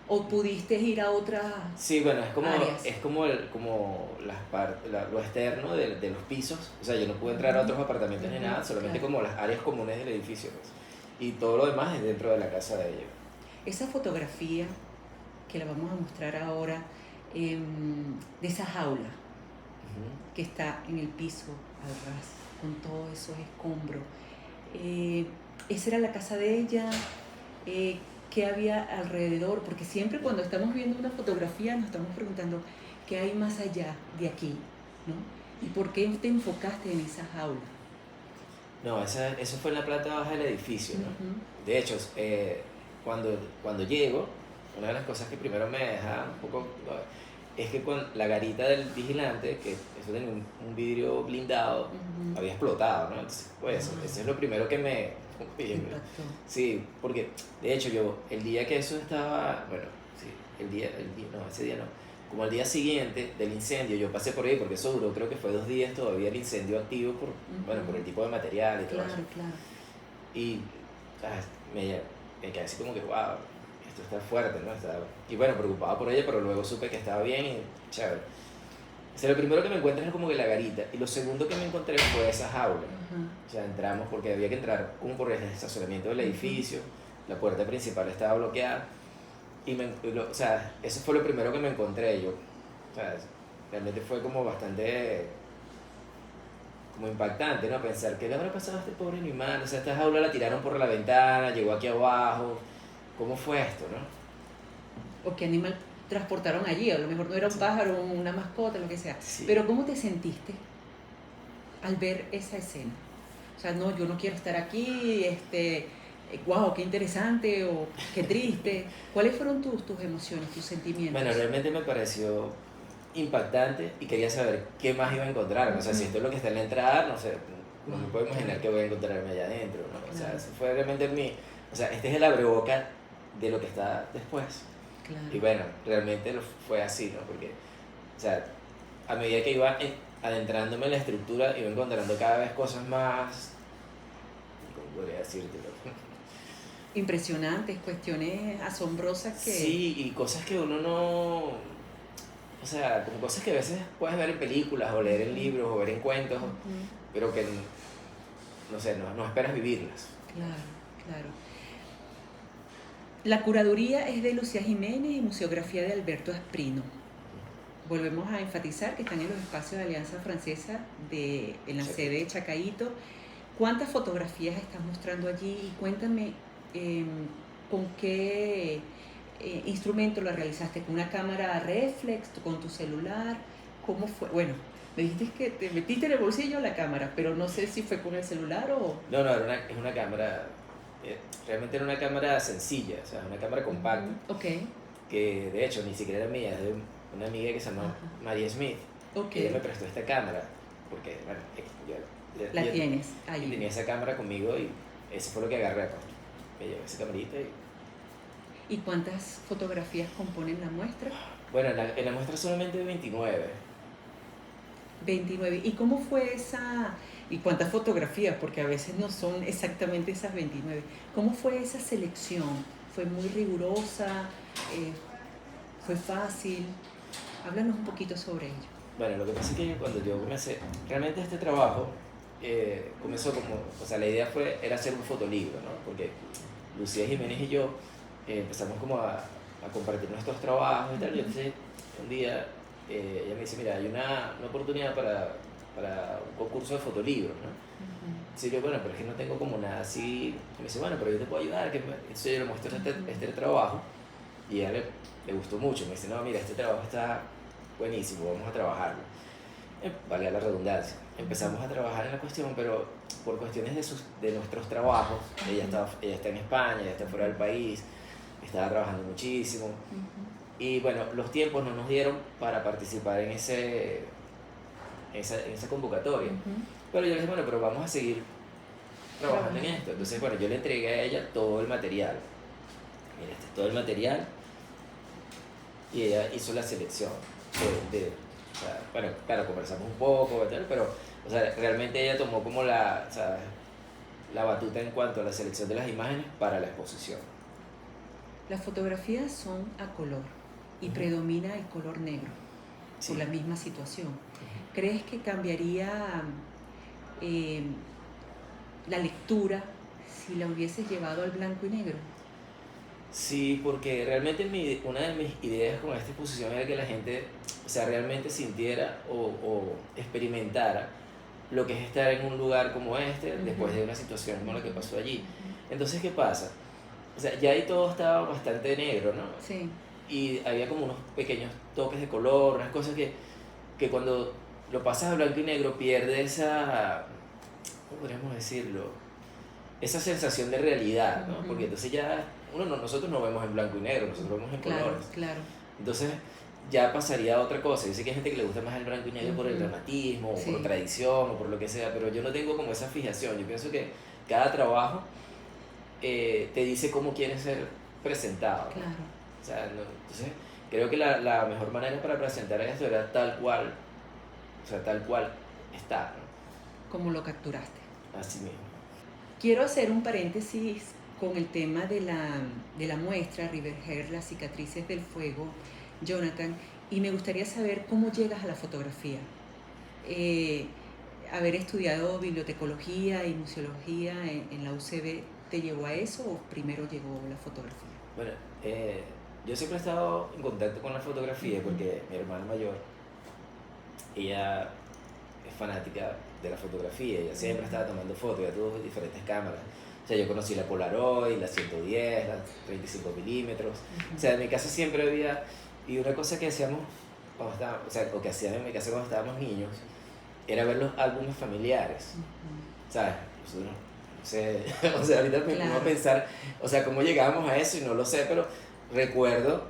¿O pudiste ir a otras Sí, bueno, es como, áreas? es como, lo externo de los pisos. O sea, yo no pude entrar a otros apartamentos ni nada, solamente como las áreas comunes del edificio, pues. Y todo lo demás es dentro de la casa de ella. Esa fotografía, que la vamos a mostrar ahora, de esa jaula que está en el piso al ras, con todos esos escombros. Esa era la casa de ella. ¿Qué había alrededor? Porque siempre cuando estamos viendo una fotografía nos estamos preguntando qué hay más allá de aquí, ¿no? ¿Y por qué te enfocaste en esa jaula? No, eso fue en la planta baja del edificio, ¿no? De hecho, cuando llego, una de las cosas que primero me deja un poco es que con la garita del vigilante, que eso tenía un vidrio blindado, había explotado, ¿no? Entonces, pues, eso es lo primero que me impactó. Sí, porque de hecho yo, el día que eso estaba, bueno, sí, ese día no, como el día siguiente del incendio, yo pasé por ahí, porque eso duró, creo que fue 2 días todavía el incendio activo por el tipo de material y todo eso. Claro. Y me quedé así como que, wow, esto está fuerte, ¿no? Y bueno, preocupado por ella, pero luego supe que estaba bien y chévere. O sea, lo primero que me encuentro es como que la garita, y lo segundo que me encontré fue esa jaula. O sea, entramos porque había que entrar como por el estacionamiento del edificio, la puerta principal estaba bloqueada, o sea, eso fue lo primero que me encontré yo. O sea, realmente fue como bastante como impactante, ¿no? Pensar, ¿qué le habrá pasado a este pobre animal? O sea, esta jaula la tiraron por la ventana, llegó aquí abajo, ¿cómo fue esto, no? O qué animal transportaron allí, a lo mejor no era un pájaro, una mascota, lo que sea. Sí. Pero ¿cómo te sentiste al ver esa escena? O sea, no, yo no quiero estar aquí, wow, qué interesante o qué triste. ¿Cuáles fueron tus emociones, tus sentimientos? Bueno, realmente me pareció impactante y quería saber qué más iba a encontrar. O sea, si esto es lo que está en la entrada, no sé, no me puedo imaginar qué voy a encontrarme allá adentro, ¿no? O sea, eso fue realmente o sea, este es el abreboca de lo que está después. Claro. Y bueno, realmente fue así, ¿no? Porque, o sea, a medida que iba adentrándome en la estructura, iba encontrando cada vez cosas más, ¿cómo podría decírtelo? Impresionantes, cuestiones asombrosas que... Sí, y cosas que uno no... O sea, como cosas que a veces puedes ver en películas, o leer en libros, o ver en cuentos, pero que, no sé, no esperas vivirlas. Claro, claro. La curaduría es de Lucía Jiménez y museografía de Alberto Asprino. Volvemos a enfatizar que están en los espacios de Alianza Francesa en la sede de Chacaíto. ¿Cuántas fotografías estás mostrando allí? Y cuéntame con qué instrumento lo realizaste. ¿Con una cámara reflex? ¿Con tu celular? ¿Cómo fue? Bueno, me dijiste que te metiste en el bolsillo la cámara, pero no sé si fue con el celular o... No, es una cámara... realmente era una cámara sencilla, o sea, una cámara compacta. Okay. Que de hecho ni siquiera era mía, es de una amiga que se llama María Smith. Okay. Ella me prestó esta cámara, porque, bueno, la tienes ahí. Y tenía esa cámara conmigo y eso fue lo que agarré, pues. Me llevé esa camarita ¿Y cuántas fotografías componen la muestra? Bueno, en la muestra solamente 29. 29. ¿Y cómo fue esa... ¿Y cuántas fotografías? Porque a veces no son exactamente esas 29. ¿Cómo fue esa selección? ¿Fue muy rigurosa? ¿Fue fácil? Háblanos un poquito sobre ello. Bueno, lo que pasa es que cuando yo comencé, realmente este trabajo comenzó como, o sea, la idea era hacer un fotolibro, ¿no? Porque Lucía Jiménez y yo empezamos como a compartir nuestros trabajos y tal, y entonces un día ella me dice, mira, hay una oportunidad para un concurso de fotolibros, ¿no? Sí, yo, bueno, pero es que no tengo como nada así. Y me dice, bueno, pero yo te puedo ayudar. Entonces yo le muestro este trabajo y a ella le gustó mucho. Me dice, no, mira, este trabajo está buenísimo, vamos a trabajarlo. Valga la redundancia. Empezamos a trabajar en la cuestión, pero por cuestiones de nuestros trabajos, ella está en España, ella está fuera del país, estaba trabajando muchísimo. Y bueno, los tiempos no nos dieron para participar en esa convocatoria. Pero yo le dije, bueno, pero vamos a seguir trabajando en esto. Entonces, bueno, yo le entregué a ella todo el material. Mira, este es todo el material. Y ella hizo la selección. O sea, bueno, claro, conversamos un poco, pero o sea, realmente ella tomó como la batuta en cuanto a la selección de las imágenes para la exposición. Las fotografías son a color y predomina el color negro por la misma situación. ¿Crees que cambiaría la lectura si la hubieses llevado al blanco y negro? Sí, porque realmente una de mis ideas con esta exposición era que la gente, o sea, realmente sintiera o experimentara lo que es estar en un lugar como este después de una situación como la que pasó allí. Entonces, ¿qué pasa? O sea, ya ahí todo estaba bastante negro, ¿no? Sí. Y había como unos pequeños toques de color, unas cosas que cuando lo pasas a blanco y negro pierde esa, ¿cómo podríamos decirlo? Esa sensación de realidad, ¿no? Porque entonces ya nosotros no vemos en blanco y negro, nosotros vemos en colores. Claro. Entonces ya pasaría a otra cosa. Yo sé que hay gente que le gusta más el blanco y negro por el dramatismo, o por tradición, o por lo que sea, pero yo no tengo como esa fijación. Yo pienso que cada trabajo te dice cómo quiere ser presentado, ¿no? Claro. O sea, entonces creo que la mejor manera para presentar esto era tal cual, o sea, tal cual está, ¿no? Como lo capturaste. Así mismo. Quiero hacer un paréntesis con el tema de la muestra River Hair, las cicatrices del fuego, Jonathan, y me gustaría saber cómo llegas a la fotografía. ¿Haber estudiado bibliotecología y museología en la UCB te llevó a eso o primero llegó la fotografía? Bueno, yo siempre he estado en contacto con la fotografía porque mi hermana mayor, ella es fanática de la fotografía, ella siempre estaba tomando fotos, ella tuvo diferentes cámaras. O sea, yo conocí la Polaroid, la 110, la 35 milímetros. O sea, en mi casa siempre había... Y una cosa que hacíamos cuando estábamos, o sea, o que hacían en mi casa cuando estábamos niños, era ver los álbumes familiares. ¿Sabes? Nosotros, no sé, o sea, ahorita me pongo a pensar, o sea, cómo llegábamos a eso y no lo sé, pero recuerdo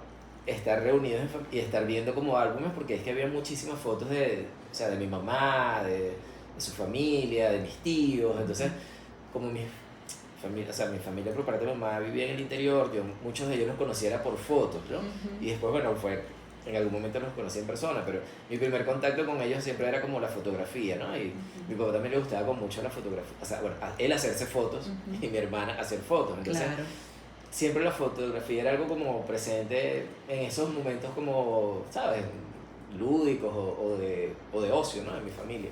estar reunidos y estar viendo como álbumes porque es que había muchísimas fotos de, o sea, de mi mamá, de su familia, de mis tíos. Entonces, como mi familia por parte de mamá vivía en el interior, yo muchos de ellos los conociera por fotos, ¿no? Y después, bueno, en algún momento los conocí en persona, pero mi primer contacto con ellos siempre era como la fotografía, ¿no? Y mi papá también le gustaba con mucho la fotografía, o sea, bueno, él hacerse fotos y mi hermana hacer fotos. Entonces, siempre la fotografía era algo como presente en esos momentos como, ¿sabes? Lúdicos o de ocio, ¿no? En mi familia.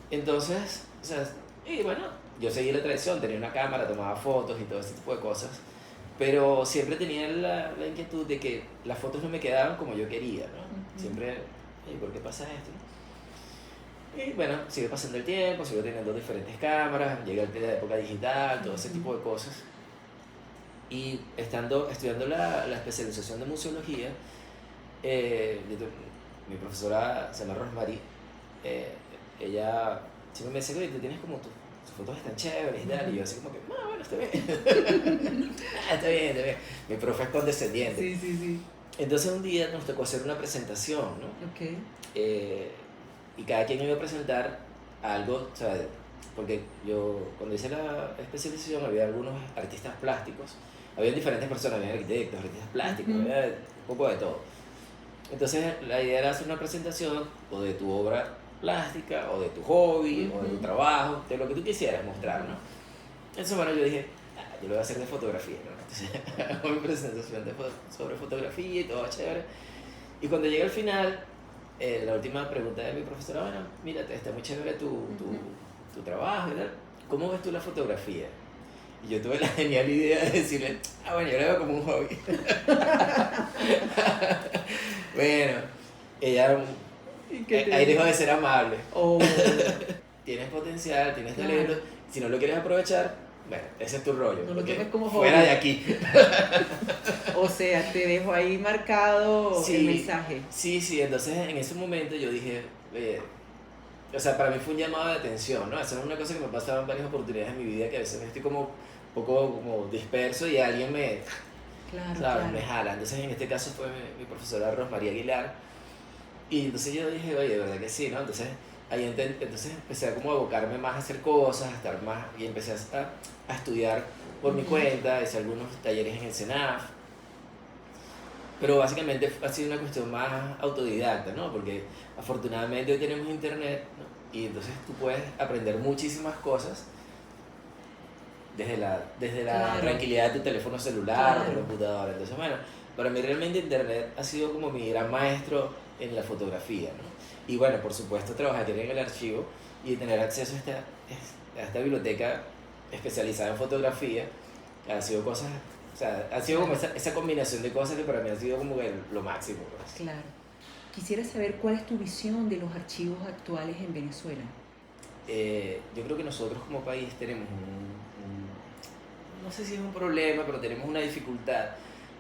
Entonces, o sea, y bueno, yo seguí la tradición, tenía una cámara, tomaba fotos y todo ese tipo de cosas, pero siempre tenía la inquietud de que las fotos no me quedaban como yo quería, ¿no? Siempre, ¿por qué pasa esto? Y bueno, sigue pasando el tiempo, sigo teniendo diferentes cámaras, llega la época digital, todo ese tipo de cosas. Y estudiando la especialización de museología, mi profesora se llama Rosmarie, ella siempre me dice, oye, tú tienes como tus fotos están chéveres y tal, y yo así como que, bueno, está bien. Está bien. Mi profe es condescendiente. Sí. Entonces un día nos tocó hacer una presentación, ¿no? Okay. Y cada quien iba a presentar algo, o sea, porque yo cuando hice la especialización había algunos artistas plásticos, había diferentes personas, había arquitectos, artistas plásticos, había un poco de todo. Entonces la idea era hacer una presentación o de tu obra plástica, o de tu hobby, o de tu trabajo, de lo que tú quisieras mostrar, ¿no? Entonces, bueno, yo dije, yo lo voy a hacer de fotografía, ¿no? Entonces, hago mi presentación sobre fotografía y todo chévere. Y cuando llegué al final, la última pregunta de mi profesora, bueno, mira, está muy chévere tu trabajo y tal. ¿Cómo ves tú la fotografía? Y yo tuve la genial idea de decirle, bueno, yo lo veo como un hobby. Bueno, ella... ahí dejó de ser amable. Tienes potencial, tienes talento. Si no lo quieres aprovechar, bueno, ese es tu rollo. No lo tomes como fuera de aquí. O sea, te dejo ahí marcado el mensaje. Sí. Entonces en ese momento yo dije, o sea, para mí fue un llamado de atención, ¿no? Esa es una cosa que me pasaba en varias oportunidades en mi vida, que a veces estoy como un poco como disperso y alguien me jala. Entonces en este caso fue mi profesora Rosmarie Aguilar. Y entonces yo dije, oye, de verdad que sí, ¿no? Entonces ahí entonces empecé a como abocarme más a hacer cosas, a estar más, y empecé a estudiar por mi cuenta, hice algunos talleres en el CENAF, pero básicamente ha sido una cuestión más autodidacta, ¿no? Porque afortunadamente hoy tenemos internet, ¿no? Y entonces tú puedes aprender muchísimas cosas desde la tranquilidad de tu teléfono celular o de tu computadora. Entonces, bueno, para mí realmente internet ha sido como mi gran maestro en la fotografía, ¿no? Y bueno, por supuesto, trabajar en el archivo y tener acceso a esta biblioteca especializada en fotografía ha sido cosas, o sea, ha sido como esa combinación de cosas que para mí ha sido como lo máximo, pues. Claro. Quisiera saber cuál es tu visión de los archivos actuales en Venezuela. Yo creo que nosotros como país tenemos no sé si es un problema, pero tenemos una dificultad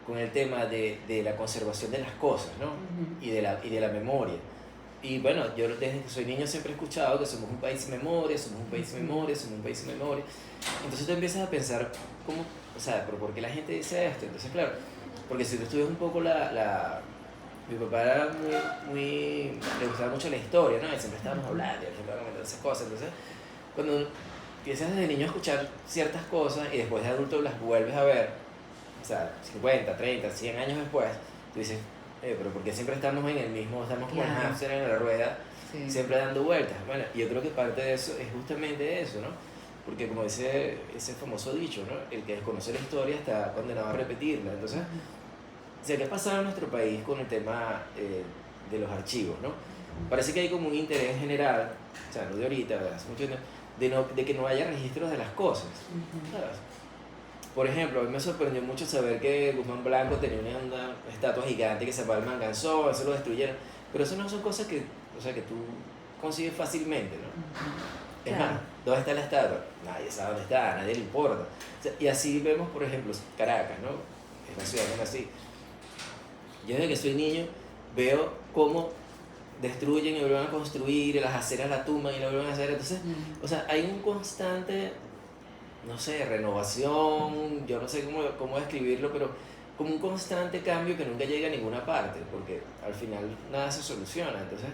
con el tema de la conservación de las cosas, ¿no? Y de la memoria. Y bueno, yo desde que soy niño siempre he escuchado que somos un país sin memoria, somos un país sin memoria, somos un país sin memoria. Entonces tú empiezas a pensar, ¿cómo? O sea, ¿pero por qué la gente dice esto? Entonces, claro, porque si tú estudias un poco mi papá era le gustaba mucho la historia, ¿no? Y siempre estábamos hablando, y siempre comentando esas cosas. Entonces, cuando empiezas desde niño a escuchar ciertas cosas y después de adulto las vuelves a ver, o sea, 50, 30, 100 años después, tú dices, pero porque siempre estamos en el mismo, estamos como el hámster en la rueda, siempre dando vueltas. Bueno, y yo creo que parte de eso es justamente eso, ¿no? porque como dice ese famoso dicho, ¿no? El que desconoce la historia está condenado a repetirla. Entonces, o sea, ¿qué ha pasado en nuestro país con el tema de los archivos, ¿no? Parece que hay como un interés general, o sea, no de ahorita, de hace mucho tiempo, de que no haya registros de las cosas, ¿sabes? Por ejemplo, a mí me sorprendió mucho saber que Guzmán Blanco tenía una estatua gigante que se llamaba el Manganzón, eso lo destruyeron, pero eso no son cosas que, o sea, que tú consigues fácilmente, ¿no? Es Claro. más, ¿dónde está la estatua? Nadie sabe dónde está, a nadie le importa. O sea, y así vemos, por ejemplo, Caracas, ¿no? Es la ciudad que nací. Yo desde que soy niño veo cómo destruyen y vuelven a construir, y las aceras la tumban y la vuelven a hacer. Entonces, o sea, hay un constante, no sé, renovación, yo no sé cómo describirlo, pero como un constante cambio que nunca llega a ninguna parte, porque al final nada se soluciona. Entonces,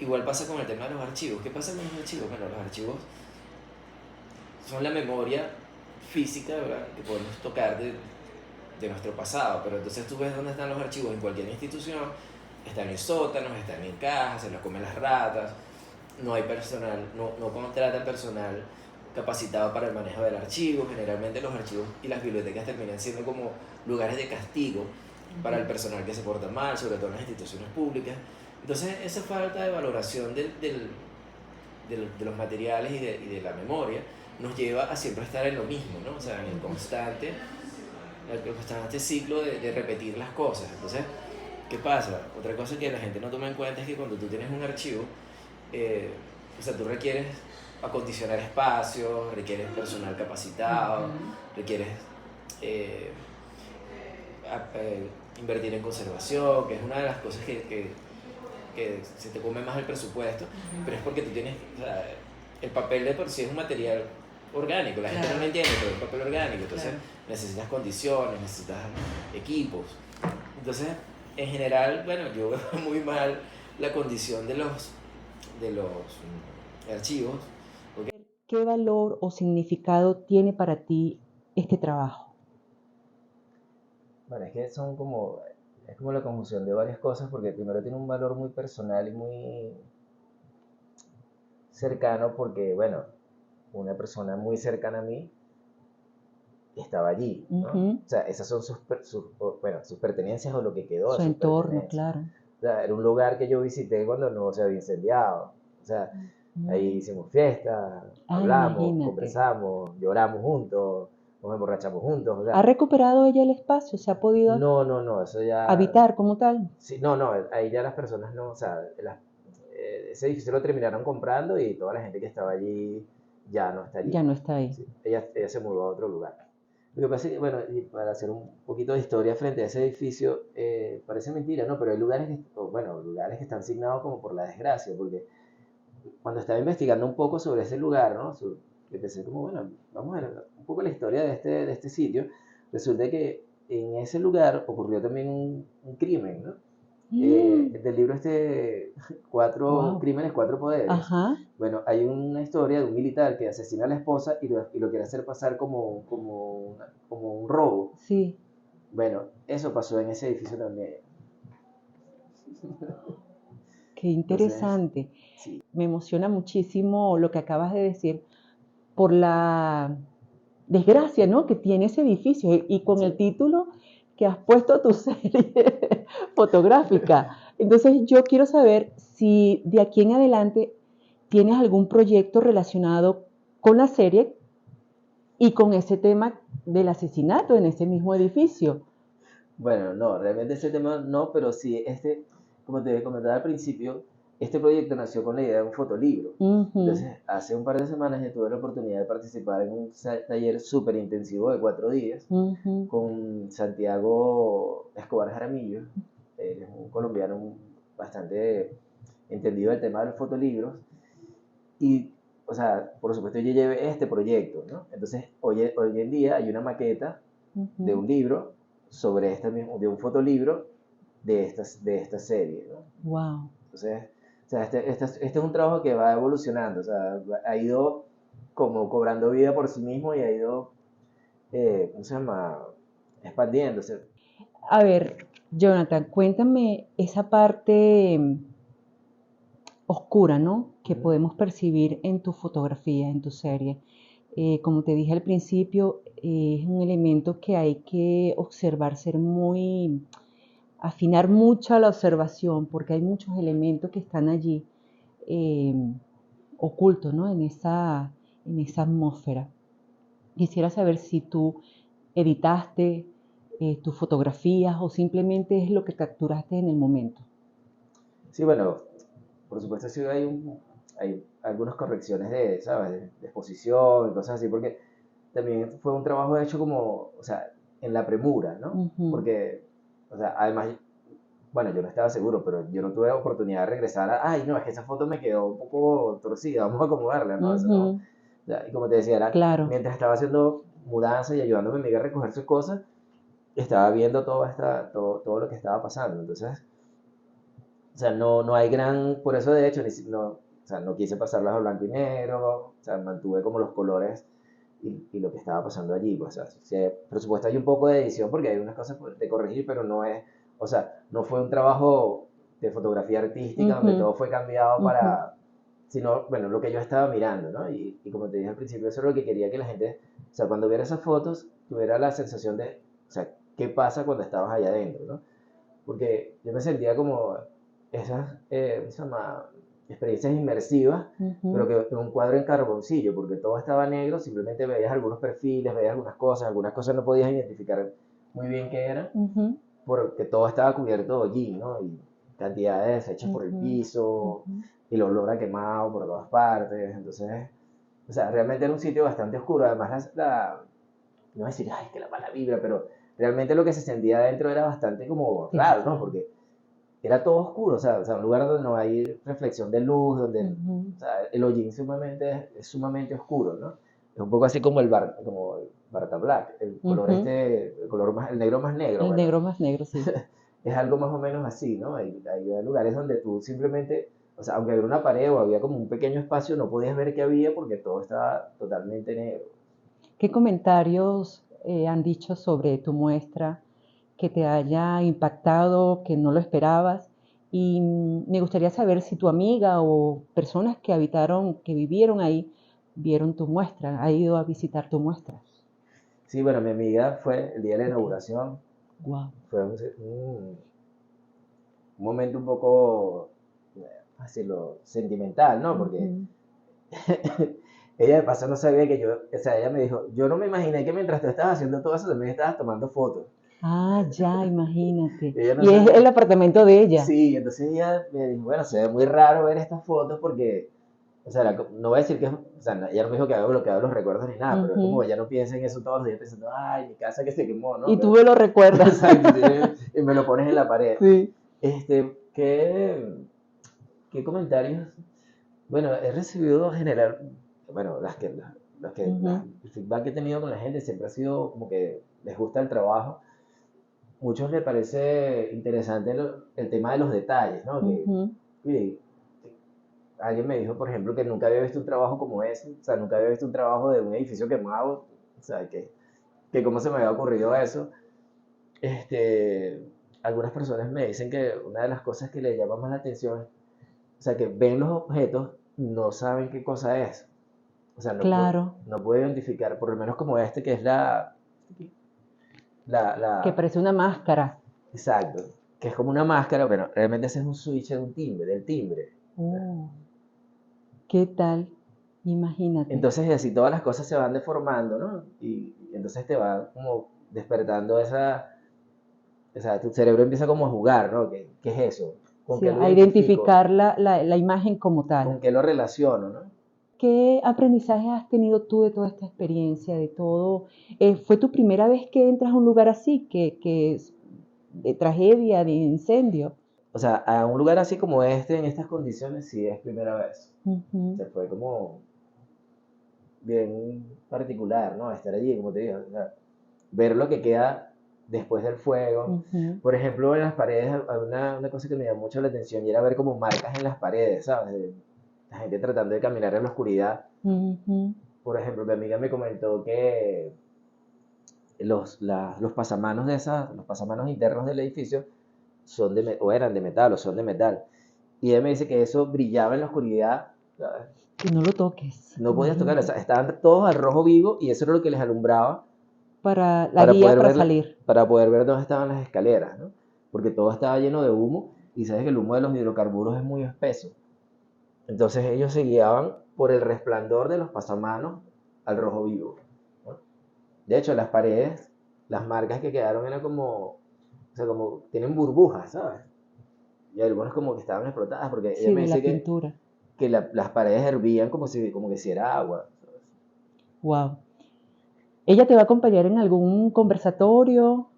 igual pasa con el tema de los archivos. ¿Qué pasa con los archivos? Bueno, los archivos son la memoria física, ¿verdad?, que podemos tocar de nuestro pasado, pero entonces tú ves dónde están los archivos en cualquier institución, están en sótanos, están en cajas, se los comen las ratas, no hay personal, no contratan personal capacitado para el manejo del archivo. Generalmente los archivos y las bibliotecas terminan siendo como lugares de castigo para el personal que se porta mal, sobre todo en las instituciones públicas. Entonces esa falta de valoración de los materiales y de la memoria nos lleva a siempre estar en lo mismo, ¿no? O sea, en el constante ciclo de repetir las cosas. Entonces, ¿qué pasa? Otra cosa que la gente no toma en cuenta es que cuando tú tienes un archivo, o sea, tú requieres acondicionar espacios, requieres personal capacitado, requieres invertir en conservación, que es una de las cosas que se te come más el presupuesto, pero es porque tú tienes, o sea, el papel de por sí es un material orgánico, la gente no lo entiende, pero es un papel orgánico, entonces necesitas condiciones, necesitas equipos. Entonces, en general, bueno, yo veo muy mal la condición de los archivos. ¿Qué valor o significado tiene para ti este trabajo? Bueno, es que es como la conjunción de varias cosas, porque primero tiene un valor muy personal y muy cercano, porque, bueno, una persona muy cercana a mí estaba allí, ¿no? O sea, esas son sus pertenencias o lo que quedó. Su entorno, claro. O sea, era un lugar que yo visité cuando no se había incendiado. O sea, ahí hicimos fiesta, hablamos, imagínate. conversamos, lloramos juntos, nos emborrachamos juntos. O sea, ¿Ha recuperado ella el espacio? ¿Se ha podido no, eso ya... habitar como tal? Sí, no, ahí ya las personas no, o sea, ese edificio lo terminaron comprando y toda la gente que estaba allí ya no está allí. Ya no está ahí. Sí, ella se mudó a otro lugar. Lo que pasa es que, bueno, y para hacer un poquito de historia frente a ese edificio, parece mentira, ¿no? Pero hay lugares que están signados como por la desgracia, porque cuando estaba investigando un poco sobre ese lugar, ¿no? Empecé como, bueno, vamos a ver un poco la historia de este sitio. Resulta que en ese lugar ocurrió también un crimen, ¿no? Del libro Wow. Crímenes, 4 poderes. Ajá. Bueno, hay una historia de un militar que asesina a la esposa y lo quiere hacer pasar como un robo. Sí. Bueno, eso pasó en ese edificio también. Qué interesante. Entonces, sí. Me emociona muchísimo lo que acabas de decir por la desgracia, ¿no?, que tiene ese edificio y con el título que has puesto a tu serie fotográfica. Entonces yo quiero saber si de aquí en adelante tienes algún proyecto relacionado con la serie y con ese tema del asesinato en ese mismo edificio. Bueno, no, realmente ese tema no, pero sí, como te comentaba al principio, este proyecto nació con la idea de un fotolibro. Entonces, hace un par de semanas yo tuve la oportunidad de participar en un taller súper intensivo de 4 días con Santiago Escobar Jaramillo, es un colombiano bastante entendido del tema de los fotolibros. Y, o sea, por supuesto yo llevé este proyecto, ¿no? Entonces, hoy en día hay una maqueta de un libro sobre de un fotolibro de esta serie, ¿no? Wow. Entonces, o sea, este es un trabajo que va evolucionando, o sea, ha ido como cobrando vida por sí mismo y ha ido, ¿cómo se llama?, expandiéndose. A ver, Jonathan, cuéntame esa parte oscura, ¿no?, que podemos percibir en tu fotografía, en tu serie. Como te dije al principio, es un elemento que hay que observar, afinar mucho la observación, porque hay muchos elementos que están allí eh, ocultos, ¿no? En esa atmósfera. Quisiera saber si tú editaste tus fotografías o simplemente es lo que capturaste en el momento. Sí, bueno, por supuesto sí hay algunas correcciones ¿sabes? De exposición y cosas así, porque también fue un trabajo hecho como, o sea, en la premura, ¿no? Porque, o sea, además, bueno, yo no estaba seguro, pero yo no tuve la oportunidad de regresar ay, no, es que esa foto me quedó un poco torcida, vamos a acomodarla, ¿no? Eso no. O sea, y como te decía, Claro. mientras estaba haciendo mudanza y ayudándome a mi amiga a recoger sus cosas, estaba viendo todo lo que estaba pasando. Entonces, o sea, no hay por eso de hecho, o sea, no quise pasarlas a blanco y negro, o sea, mantuve como los colores y lo que estaba pasando allí, pues, o sea, por supuesto hay un poco de edición porque hay unas cosas de corregir, pero o sea, no fue un trabajo de fotografía artística donde todo fue cambiado sino, bueno, lo que yo estaba mirando, ¿no? Y como te dije al principio, eso es lo que quería que la gente, o sea, cuando viera esas fotos, tuviera la sensación de, o sea, ¿qué pasa cuando estabas allá adentro, ¿no? Porque yo me sentía como esas experiencias inmersivas, pero que en un cuadro en carboncillo, porque todo estaba negro, simplemente veías algunos perfiles, veías algunas cosas no podías identificar muy bien qué eran, porque todo estaba cubierto de hollín, ¿no? Y cantidad de desechos por el piso, y el olor a quemado por todas partes, entonces, o sea, realmente era un sitio bastante oscuro, además no voy a decir, ay, que la mala vibra, pero realmente lo que se sentía adentro era bastante como raro, ¿no? Porque era todo oscuro, o sea, un lugar donde no hay reflexión de luz, donde o sea, el hollín es sumamente oscuro, ¿no? Es un poco así como el Barta Black, el color el negro más negro. El negro más negro, sí. Es algo más o menos así, ¿no? Hay lugares donde tú simplemente, o sea, aunque había una pared o había como un pequeño espacio, no podías ver qué había porque todo estaba totalmente negro. ¿Qué comentarios han dicho sobre tu muestra que te haya impactado, que no lo esperabas? Y me gustaría saber si tu amiga o personas que vivieron ahí, vieron tu muestra, ha ido a visitar tu muestra. Sí, bueno, mi amiga fue el día de la inauguración. Wow. Fue un momento un poco, así lo sentimental, ¿no? Porque ella de paso no sabía que o sea, ella me dijo, yo no me imaginé que mientras tú estabas haciendo todo eso también estabas tomando fotos. Ah, ya, imagínate. No y es el apartamento de ella. Sí, entonces ella me dijo, bueno, se ve muy raro ver estas fotos porque, o sea, no voy a decir o sea, ella no me dijo que había bloqueado los recuerdos ni nada, pero es como ella no piensa en eso todos los días pensando, ay, mi casa que se quemó, ¿no? Y tú me lo recuerdas. Exacto, y me lo pones en la pared. Sí. ¿Qué comentarios? Bueno, he recibido general, bueno, el feedback que he tenido con la gente siempre ha sido como que les gusta el trabajo. Muchos les parece interesante el tema de los detalles, ¿no? Mire, alguien me dijo, por ejemplo, que nunca había visto un trabajo como ese, o sea, nunca había visto un trabajo de un edificio quemado, o sea, que cómo se me había ocurrido eso. Algunas personas me dicen que una de las cosas que les llama más la atención, o sea, que ven los objetos, no saben qué cosa es. O sea, no puede identificar, por lo menos como este, que es que parece una máscara. Exacto, que es como una máscara, pero realmente ese es un switch de del timbre. ¿Qué tal? Imagínate. Entonces así todas las cosas se van deformando, ¿no? Y entonces te va como despertando o sea, tu cerebro empieza como a jugar, ¿no? ¿Qué es eso? Sí, a identificar la imagen como tal. ¿Con qué lo relaciono, no? ¿Qué aprendizaje has tenido tú de toda esta experiencia, de todo? ¿Fue tu primera vez que entras a un lugar así, que es de tragedia, de incendio? O sea, a un lugar así como este, en estas condiciones, sí es primera vez. Se fue como bien particular, ¿no? Estar allí, como te digo, o sea, ver lo que queda después del fuego. Por ejemplo, en las paredes, una cosa que me llamó mucho la atención y era ver como marcas en las paredes, ¿sabes? La gente tratando de caminar en la oscuridad. Por ejemplo, mi amiga me comentó que los pasamanos los pasamanos internos del edificio o eran de metal o son de metal. Y ella me dice que eso brillaba en la oscuridad, ¿sabes? Que no lo toques. No podías tocar, o sea, estaban todos al rojo vivo y eso era lo que les alumbraba Para la guía para ver, salir. para poder ver dónde estaban las escaleras, ¿no? Porque todo estaba lleno de humo y sabes que el humo de los hidrocarburos es muy espeso. Entonces ellos se guiaban por el resplandor de los pasamanos al rojo vivo, ¿no? De hecho, las paredes, las marcas que quedaron eran como, o sea, como tienen burbujas, ¿sabes? Y algunas como que estaban explotadas porque ella Sí, me de la dice pintura. que las paredes hervían como que si era agua, ¿sabes? Wow. ¿Ella te va a acompañar en algún conversatorio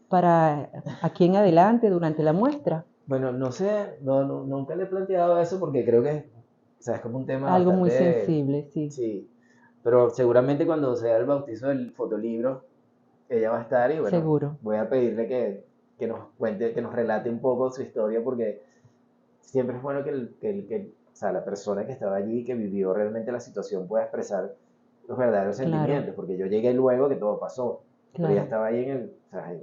para aquí en adelante durante la muestra? Bueno, no sé, nunca le he planteado eso porque creo que, o sea, es como un tema Algo muy bastante, sensible, sí. sí, pero seguramente cuando sea el bautizo del fotolibro, ella va a estar y bueno, Seguro. voy a pedirle que nos cuente, que nos relate un poco su historia porque siempre es bueno o sea, la persona que estaba allí, que vivió realmente la situación, pueda expresar los verdaderos Claro. sentimientos, porque yo llegué luego que todo pasó, pero ella Claro. estaba ahí o sea,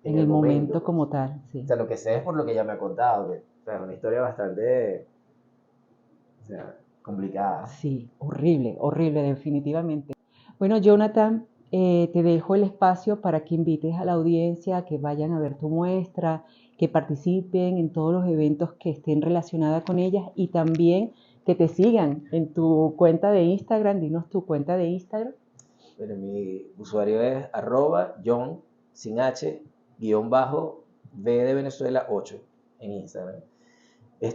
En el momento como tal, sí. O sea, lo que sé es por lo que ella me ha contado, que o sea, es una historia bastante, o sea, complicada. Sí, horrible, horrible, definitivamente. Bueno, Jonathan, te dejo el espacio para que invites a la audiencia a que vayan a ver tu muestra, que participen en todos los eventos que estén relacionados con ellas y también que te sigan en tu cuenta de Instagram. Dinos tu cuenta de Instagram. Bueno, mi usuario es @John, sin H, _V de Venezuela 8 en Instagram.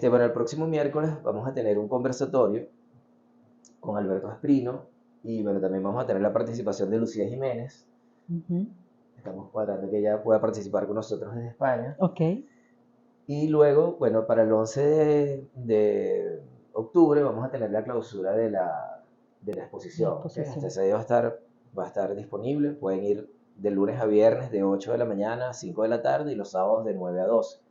Para el próximo miércoles vamos a tener un conversatorio con Alberto Esprino y bueno, también vamos a tener la participación de Lucía Jiménez. Estamos cuadrando que ella pueda participar con nosotros desde España. Ok. Y luego, bueno, para el 11 de octubre vamos a tener la clausura de la exposición. Ese día va a estar disponible. Pueden ir de lunes a viernes de 8 de la mañana a 5 de la tarde y los sábados de 9 a 12.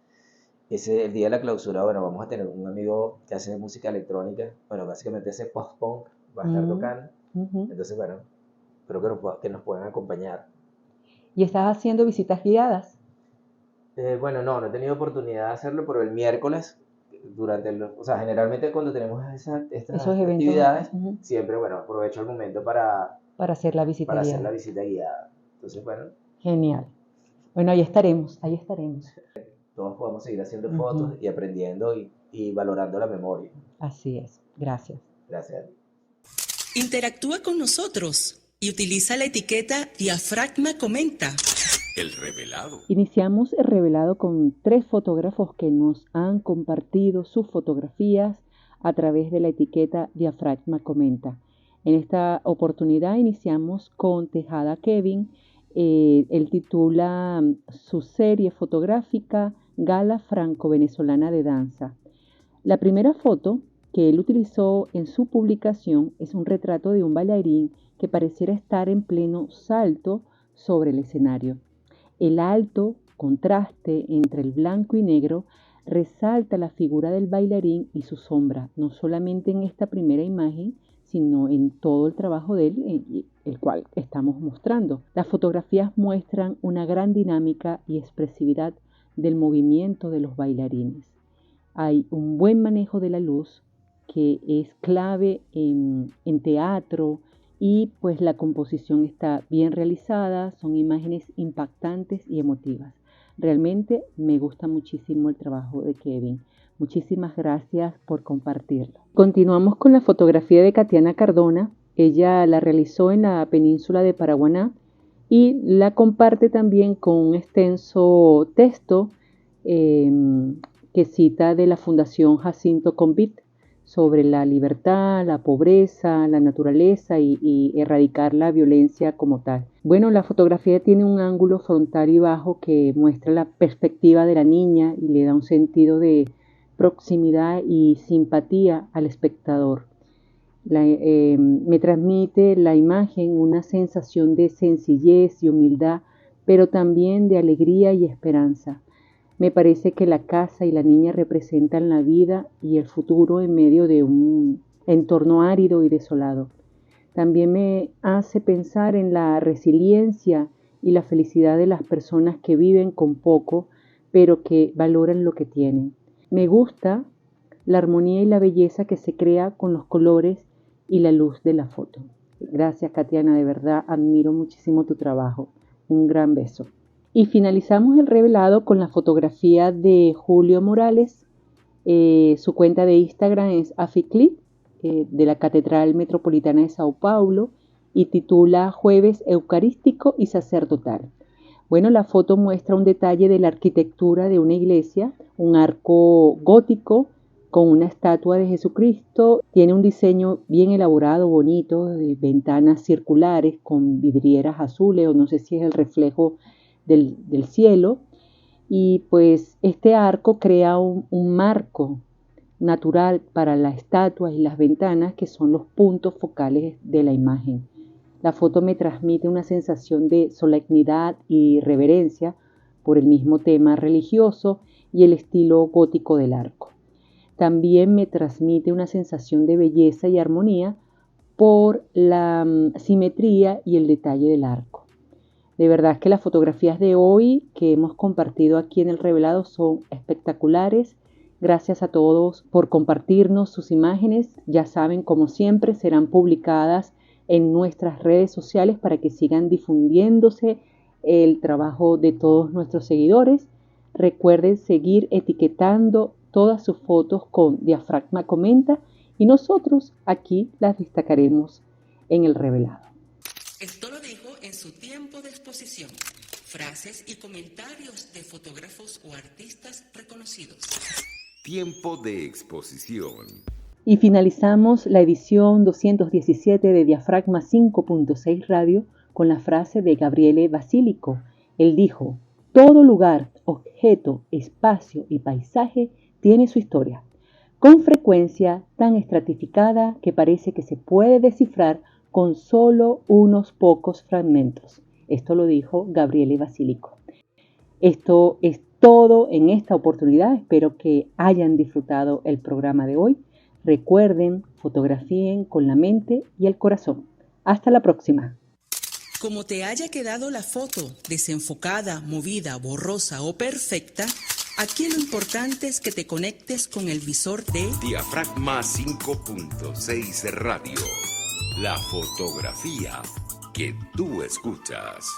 El día de la clausura, bueno, vamos a tener un amigo que hace música electrónica. Bueno, básicamente ese post-punk va a estar tocando. Entonces, bueno, creo que nos puedan acompañar. ¿Y estás haciendo visitas guiadas? Bueno, no he tenido oportunidad de hacerlo, pero el miércoles, o sea, generalmente cuando tenemos estas Esos eventos, actividades, siempre, bueno, aprovecho el momento para hacer la visita guiada. Hacer la visita guiada. Entonces, bueno. Genial. Bueno, ahí estaremos, ahí estaremos. Todos podemos seguir haciendo fotos y aprendiendo y valorando la memoria. Así es. Gracias. Gracias. Interactúa con nosotros y utiliza la etiqueta Diafragma Comenta. El revelado. Iniciamos el revelado con 3 fotógrafos que nos han compartido sus fotografías a través de la etiqueta Diafragma Comenta. En esta oportunidad iniciamos con Tejada Kevin. Él titula su serie fotográfica Gala Franco-Venezolana de Danza. La primera foto que él utilizó en su publicación es un retrato de un bailarín que pareciera estar en pleno salto sobre el escenario. El alto contraste entre el blanco y negro resalta la figura del bailarín y su sombra, no solamente en esta primera imagen, sino en todo el trabajo de él, el cual estamos mostrando. Las fotografías muestran una gran dinámica y expresividad del movimiento de los bailarines. Hay un buen manejo de la luz que es clave en teatro y pues la composición está bien realizada, son imágenes impactantes y emotivas. Realmente me gusta muchísimo el trabajo de Kevin. Muchísimas gracias por compartirlo. Continuamos con la fotografía de Katiana Cardona. Ella la realizó en la península de Paraguaná y la comparte también con un extenso texto que cita de la Fundación Jacinto Convit sobre la libertad, la pobreza, la naturaleza y erradicar la violencia como tal. Bueno, la fotografía tiene un ángulo frontal y bajo que muestra la perspectiva de la niña y le da un sentido de proximidad y simpatía al espectador. Me transmite la imagen una sensación de sencillez y humildad, pero también de alegría y esperanza. Me parece que la casa y la niña representan la vida y el futuro en medio de un entorno árido y desolado. También me hace pensar en la resiliencia y la felicidad de las personas que viven con poco, pero que valoran lo que tienen. Me gusta la armonía y la belleza que se crea con los colores y la luz de la foto. Gracias, Katiana, de verdad admiro muchísimo tu trabajo. Un gran beso. Y finalizamos el revelado con la fotografía de Julio Morales. Su cuenta de Instagram es Aficlip, de la Catedral Metropolitana de Sao Paulo, y titula Jueves Eucarístico y Sacerdotal. Bueno, la foto muestra un detalle de la arquitectura de una iglesia, un arco gótico con una estatua de Jesucristo. Tiene un diseño bien elaborado, bonito, de ventanas circulares con vidrieras azules, o no sé si es el reflejo del cielo. Y pues este arco crea un marco natural para la estatua y las ventanas, que son los puntos focales de la imagen. La foto me transmite una sensación de solemnidad y reverencia por el mismo tema religioso y el estilo gótico del arco. También me transmite una sensación de belleza y armonía por la simetría y el detalle del arco. De verdad que las fotografías de hoy que hemos compartido aquí en el revelado son espectaculares. Gracias a todos por compartirnos sus imágenes. Ya saben, como siempre, serán publicadas en nuestras redes sociales para que sigan difundiéndose el trabajo de todos nuestros seguidores. Recuerden seguir etiquetando todas sus fotos con Diafragma Comenta y nosotros aquí las destacaremos en el revelado. Esto lo dijo en su tiempo de exposición. Frases y comentarios de fotógrafos o artistas reconocidos. Tiempo de exposición. Y finalizamos la edición 217 de Diafragma 5.6 Radio con la frase de Gabriele Basilico. Él dijo: todo lugar, objeto, espacio y paisaje tiene su historia, con frecuencia tan estratificada que parece que se puede descifrar con solo unos pocos fragmentos. Esto lo dijo Gabriele Basilico. Esto es todo en esta oportunidad. Espero que hayan disfrutado el programa de hoy. Recuerden, fotografíen con la mente y el corazón. Hasta la próxima. Como te haya quedado la foto, desenfocada, movida, borrosa o perfecta, aquí lo importante es que te conectes con el visor de Diafragma 5.6 Radio. La fotografía que tú escuchas.